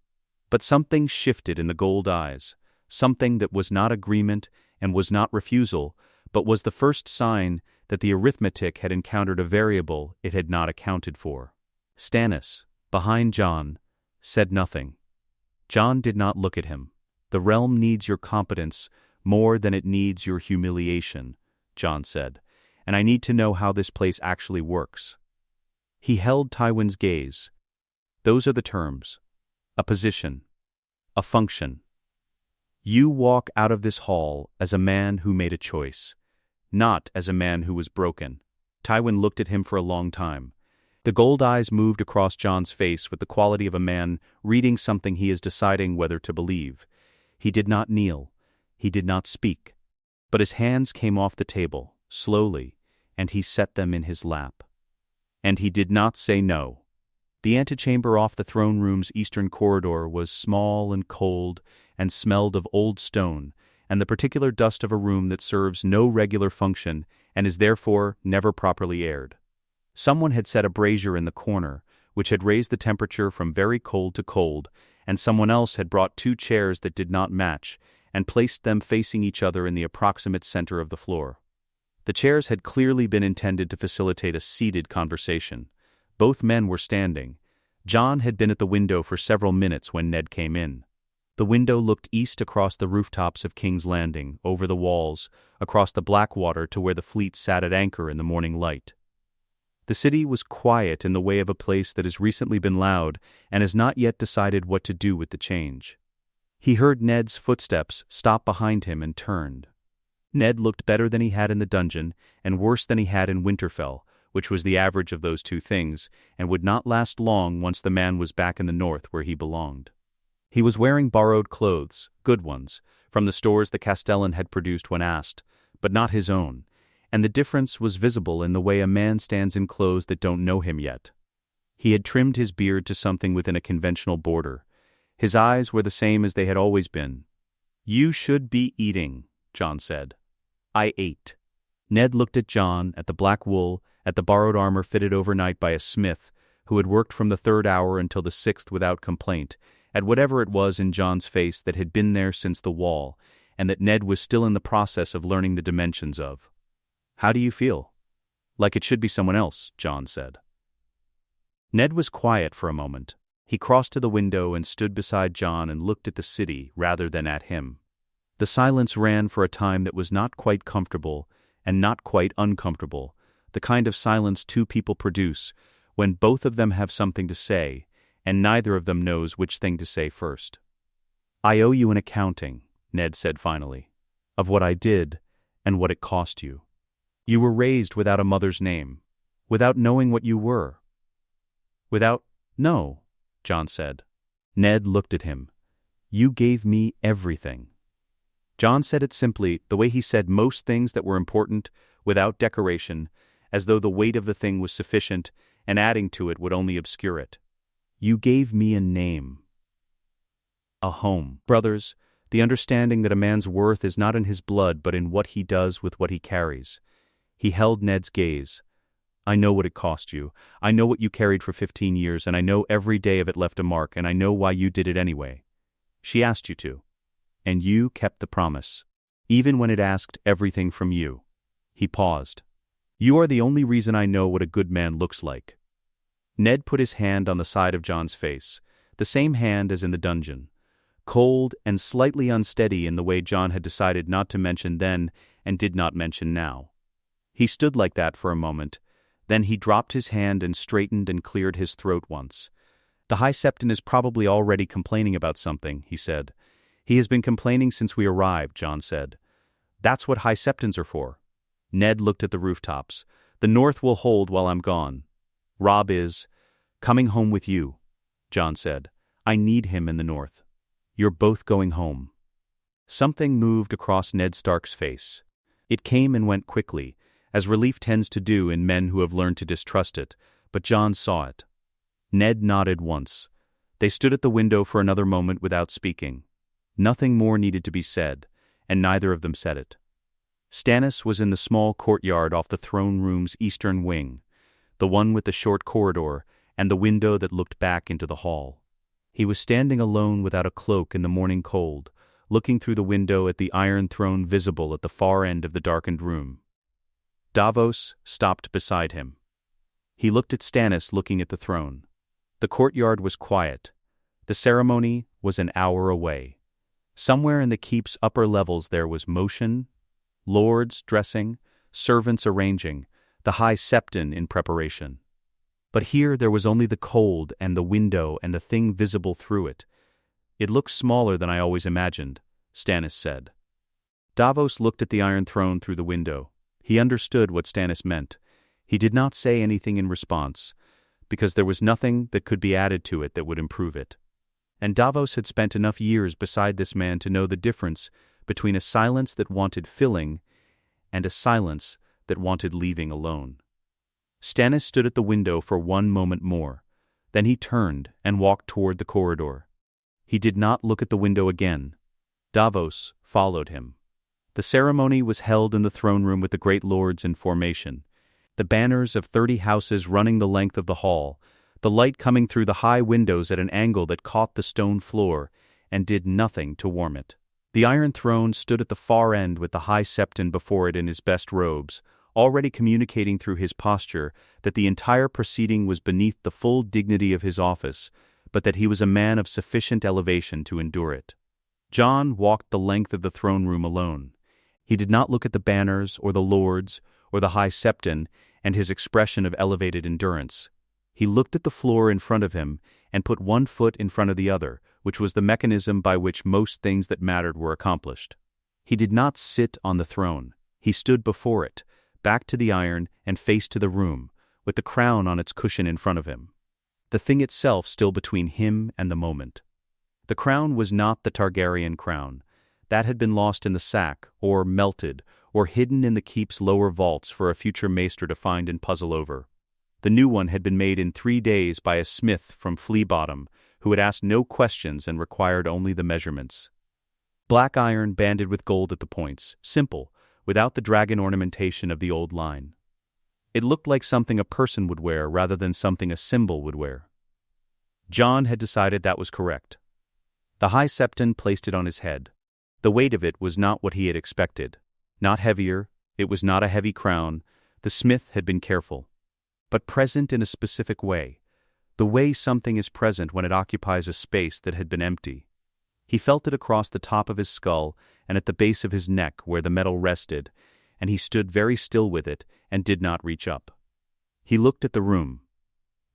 But something shifted in the gold eyes, something that was not agreement and was not refusal, but was the first sign that the arithmetic had encountered a variable it had not accounted for. Stannis, behind Jon, said nothing. Jon did not look at him. "The realm needs your competence more than it needs your humiliation," Jon said, "and I need to know how this place actually works." He held Tywin's gaze. "Those are the terms. A position. A function. You walk out of this hall as a man who made a choice, not as a man who was broken." Tywin looked at him for a long time. The gold eyes moved across Jon's face with the quality of a man reading something he is deciding whether to believe. He did not kneel. He did not speak. But his hands came off the table, slowly, and he set them in his lap. And he did not say no. The antechamber off the throne room's eastern corridor was small and cold and smelled of old stone and the particular dust of a room that serves no regular function and is therefore never properly aired. Someone had set a brazier in the corner, which had raised the temperature from very cold to cold, and someone else had brought 2 chairs that did not match and placed them facing each other in the approximate center of the floor. The chairs had clearly been intended to facilitate a seated conversation. Both men were standing. Jon had been at the window for several minutes when Ned came in. The window looked east across the rooftops of King's Landing, over the walls, across the Blackwater to where the fleet sat at anchor in the morning light. The city was quiet in the way of a place that has recently been loud and has not yet decided what to do with the change. He heard Ned's footsteps stop behind him and turned. Ned looked better than he had in the dungeon and worse than he had in Winterfell, which was the average of those 2 things, and would not last long once the man was back in the north where he belonged. He was wearing borrowed clothes, good ones, from the stores the Castellan had produced when asked, but not his own, and the difference was visible in the way a man stands in clothes that don't know him yet. He had trimmed his beard to something within a conventional border. His eyes were the same as they had always been. "You should be eating," Jon said. "I ate." Ned looked at Jon, at the black wool, at the borrowed armor fitted overnight by a smith, who had worked from the 3rd hour until the 6th without complaint, at whatever it was in Jon's face that had been there since the wall, and that Ned was still in the process of learning the dimensions of. "How do you feel?" "Like it should be someone else," Jon said. Ned was quiet for a moment. He crossed to the window and stood beside Jon and looked at the city rather than at him. The silence ran for a time that was not quite comfortable and not quite uncomfortable, the kind of silence 2 people produce when both of them have something to say, and neither of them knows which thing to say first. "I owe you an accounting," Ned said finally, "of what I did and what it cost you. You were raised without a mother's name, without knowing what you were. No," Jon said. Ned looked at him. "You gave me everything." Jon said it simply, the way he said most things that were important, without decoration, as though the weight of the thing was sufficient, and adding to it would only obscure it. "You gave me a name. A home. Brothers, the understanding that a man's worth is not in his blood but in what he does with what he carries." He held Ned's gaze. "I know what it cost you. I know what you carried for 15 years, and I know every day of it left a mark, and I know why you did it anyway. She asked you to. And you kept the promise, even when it asked everything from you." He paused. "You are the only reason I know what a good man looks like." Ned put his hand on the side of Jon's face, the same hand as in the dungeon, cold and slightly unsteady in the way Jon had decided not to mention then and did not mention now. He stood like that for a moment, then he dropped his hand and straightened and cleared his throat once. "The High Septon is probably already complaining about something," he said. "He has been complaining since we arrived," Jon said. "That's what High Septons are for." Ned looked at the rooftops. "The North will hold while I'm gone. Robb is coming home with you," Jon said. "I need him in the North. You're both going home." Something moved across Ned Stark's face. It came and went quickly, as relief tends to do in men who have learned to distrust it, but Jon saw it. Ned nodded once. They stood at the window for another moment without speaking. Nothing more needed to be said, and neither of them said it. Stannis was in the small courtyard off the throne room's eastern wing, the one with the short corridor and the window that looked back into the hall. He was standing alone without a cloak in the morning cold, looking through the window at the Iron Throne visible at the far end of the darkened room. Davos stopped beside him. He looked at Stannis looking at the throne. The courtyard was quiet. The ceremony was an hour away. Somewhere in the keep's upper levels there was motion, lords dressing, servants arranging, the high septon in preparation. But here there was only the cold and the window and the thing visible through it. It looks smaller than I always imagined, Stannis said. Davos looked at the Iron Throne through the window. He understood what Stannis meant. He did not say anything in response, because there was nothing that could be added to it that would improve it. And Davos had spent enough years beside this man to know the difference between a silence that wanted filling and a silence that wanted leaving alone. Stannis stood at the window for one moment more. Then he turned and walked toward the corridor. He did not look at the window again. Davos followed him. The ceremony was held in the throne room with the great lords in formation, the banners of 30 houses running the length of the hall, the light coming through the high windows at an angle that caught the stone floor and did nothing to warm it. The Iron Throne stood at the far end with the high septon before it in his best robes, already communicating through his posture that the entire proceeding was beneath the full dignity of his office, but that he was a man of sufficient elevation to endure it. Jon walked the length of the throne room alone. He did not look at the banners or the lords or the high septon and his expression of elevated endurance. He looked at the floor in front of him and put one foot in front of the other, which was the mechanism by which most things that mattered were accomplished. He did not sit on the throne. He stood before it, back to the iron and face to the room, with the crown on its cushion in front of him. The thing itself still between him and the moment. The crown was not the Targaryen crown. That had been lost in the sack, or melted, or hidden in the keep's lower vaults for a future maester to find and puzzle over. The new one had been made in 3 days by a smith from Flea Bottom, who had asked no questions and required only the measurements. Black iron banded with gold at the points, simple, without the dragon ornamentation of the old line. It looked like something a person would wear rather than something a symbol would wear. Jon had decided that was correct. The high septon placed it on his head. The weight of it was not what he had expected. Not heavier, it was not a heavy crown. The smith had been careful. But present in a specific way. The way something is present when it occupies a space that had been empty. He felt it across the top of his skull and at the base of his neck where the metal rested, and he stood very still with it and did not reach up. He looked at the room.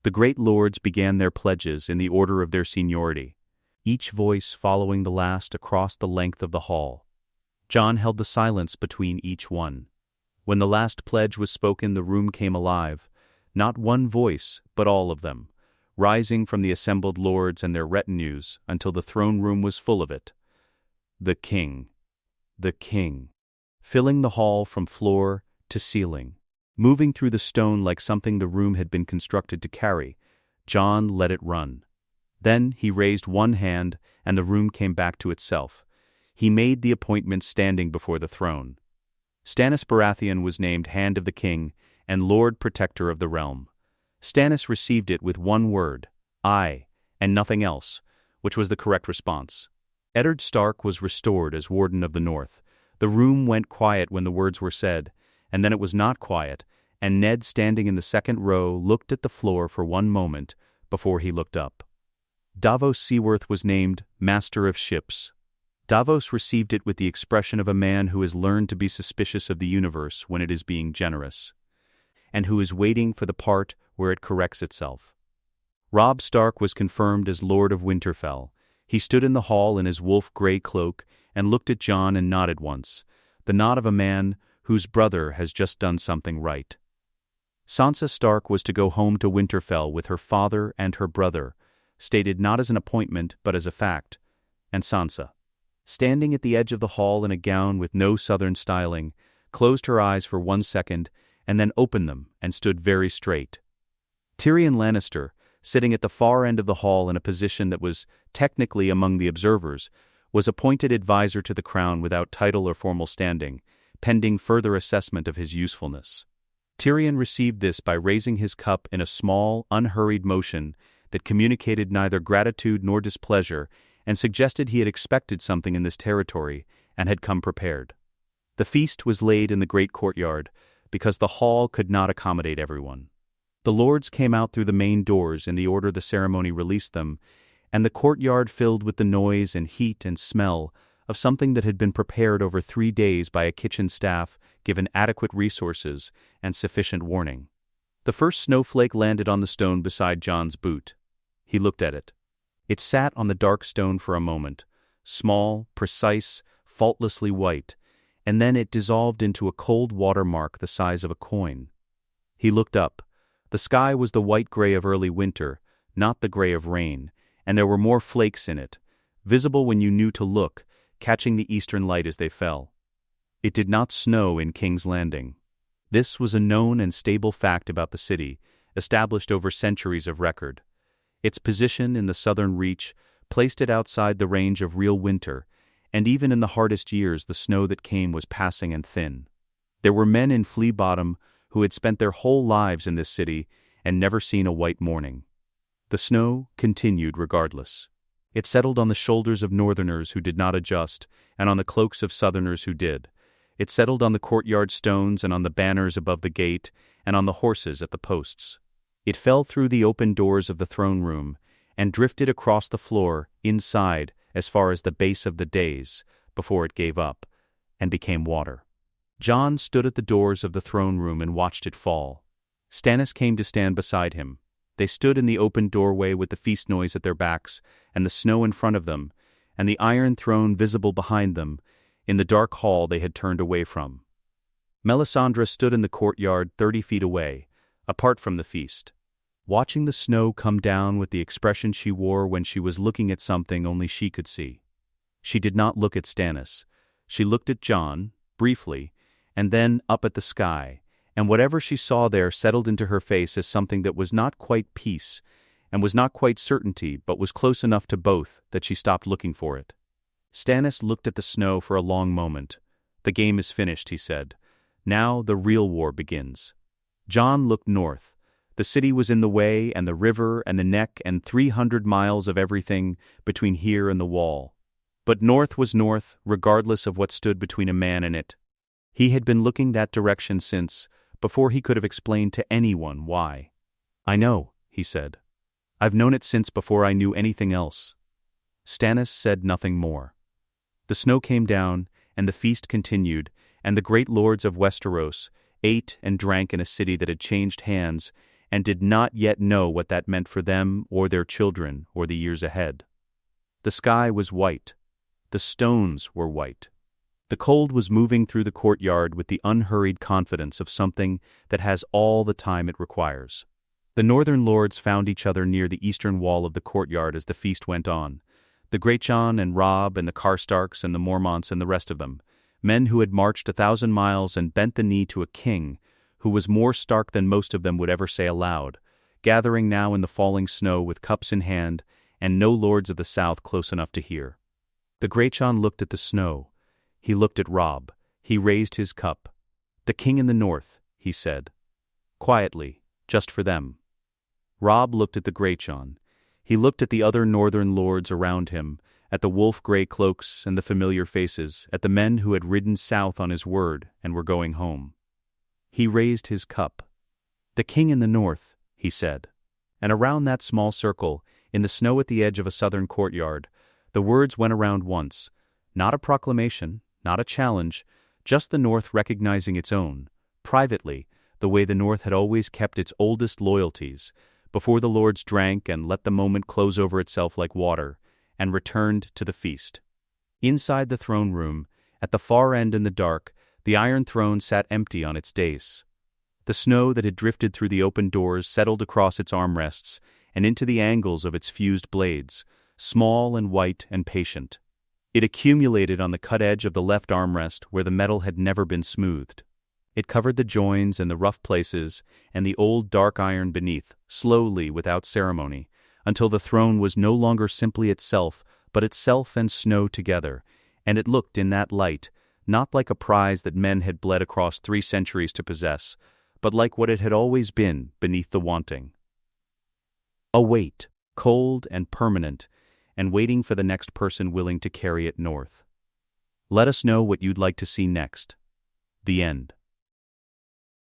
The great lords began their pledges in the order of their seniority, each voice following the last across the length of the hall. Jon held the silence between each one. When the last pledge was spoken, the room came alive, not one voice, but all of them, rising from the assembled lords and their retinues until the throne room was full of it. The king, filling the hall from floor to ceiling, moving through the stone like something the room had been constructed to carry. Jon let it run. Then he raised one hand and the room came back to itself. He made the appointment standing before the throne. Stannis Baratheon was named Hand of the King and Lord Protector of the Realm. Stannis received it with one word, "I," and nothing else, which was the correct response. Eddard Stark was restored as Warden of the North. The room went quiet when the words were said, and then it was not quiet, and Ned, standing in the second row, looked at the floor for one moment before he looked up. Davos Seaworth was named Master of Ships. Davos received it with the expression of a man who has learned to be suspicious of the universe when it is being generous, and who is waiting for the part where it corrects itself. Robb Stark was confirmed as Lord of Winterfell. He stood in the hall in his wolf-gray cloak and looked at Jon and nodded once, the nod of a man whose brother has just done something right. Sansa Stark was to go home to Winterfell with her father and her brother, stated not as an appointment but as a fact, and Sansa, standing at the edge of the hall in a gown with no southern styling, closed her eyes for 1 second, and then opened them and stood very straight. Tyrion Lannister, sitting at the far end of the hall in a position that was technically among the observers, was appointed advisor to the crown without title or formal standing, pending further assessment of his usefulness. Tyrion received this by raising his cup in a small, unhurried motion that communicated neither gratitude nor displeasure and suggested he had expected something in this territory and had come prepared. The feast was laid in the great courtyard because the hall could not accommodate everyone. The lords came out through the main doors in the order the ceremony released them, and the courtyard filled with the noise and heat and smell of something that had been prepared over 3 days by a kitchen staff given adequate resources and sufficient warning. The first snowflake landed on the stone beside Jon's boot. He looked at it. It sat on the dark stone for a moment, small, precise, faultlessly white, and then it dissolved into a cold water mark the size of a coin. He looked up. The sky was the white-gray of early winter, not the gray of rain, and there were more flakes in it, visible when you knew to look, catching the eastern light as they fell. It did not snow in King's Landing. This was a known and stable fact about the city, established over centuries of record. Its position in the southern reach placed it outside the range of real winter, and even in the hardest years the snow that came was passing and thin. There were men in Flea Bottom who had spent their whole lives in this city and never seen a white morning. The snow continued regardless. It settled on the shoulders of northerners who did not adjust, and on the cloaks of southerners who did. It settled on the courtyard stones and on the banners above the gate and on the horses at the posts. It fell through the open doors of the throne room and drifted across the floor inside as far as the base of the dais before it gave up and became water. Jon stood at the doors of the throne room and watched it fall. Stannis came to stand beside him. They stood in the open doorway with the feast noise at their backs and the snow in front of them, and the iron throne visible behind them, in the dark hall they had turned away from. Melisandre stood in the courtyard 30 feet away, apart from the feast, watching the snow come down with the expression she wore when she was looking at something only she could see. She did not look at Stannis. She looked at Jon, briefly, and then up at the sky, and whatever she saw there settled into her face as something that was not quite peace, and was not quite certainty, but was close enough to both that she stopped looking for it. Stannis looked at the snow for a long moment. "The game is finished," he said. "Now the real war begins." Jon looked north. The city was in the way, and the river and the neck and 300 miles of everything between here and the wall. But north was north, regardless of what stood between a man and it. He had been looking that direction since, before he could have explained to anyone why. "I know," he said. "I've known it since before I knew anything else." Stannis said nothing more. The snow came down, and the feast continued, and the great lords of Westeros ate and drank in a city that had changed hands and did not yet know what that meant for them or their children or the years ahead. The sky was white. The stones were white. The cold was moving through the courtyard with the unhurried confidence of something that has all the time it requires. The northern lords found each other near the eastern wall of the courtyard as the feast went on. The Greatjon and Robb and the Karstarks and the Mormonts and the rest of them, men who had marched 1,000 miles and bent the knee to a king who was more Stark than most of them would ever say aloud, gathering now in the falling snow with cups in hand and no lords of the south close enough to hear. The Greatjon looked at the snow. He looked at Robb. He raised his cup. "The king in the north," he said. Quietly, just for them. Robb looked at the Greatjon. He looked at the other northern lords around him, at the wolf-gray cloaks and the familiar faces, at the men who had ridden south on his word and were going home. He raised his cup. "The king in the north," he said. And around that small circle, in the snow at the edge of a southern courtyard, the words went around once, not a proclamation, not a challenge, just the North recognizing its own, privately, the way the North had always kept its oldest loyalties, before the lords drank and let the moment close over itself like water, and returned to the feast. Inside the throne room, at the far end in the dark, the Iron Throne sat empty on its dais. The snow that had drifted through the open doors settled across its armrests and into the angles of its fused blades, small and white and patient. It accumulated on the cut edge of the left armrest where the metal had never been smoothed. It covered the joins and the rough places and the old dark iron beneath, slowly, without ceremony, until the throne was no longer simply itself, but itself and Snow together, and it looked in that light, not like a prize that men had bled across 3 centuries to possess, but like what it had always been beneath the wanting. A weight, cold and permanent, and waiting for the next person willing to carry it north. Let us know what you'd like to see next. The end.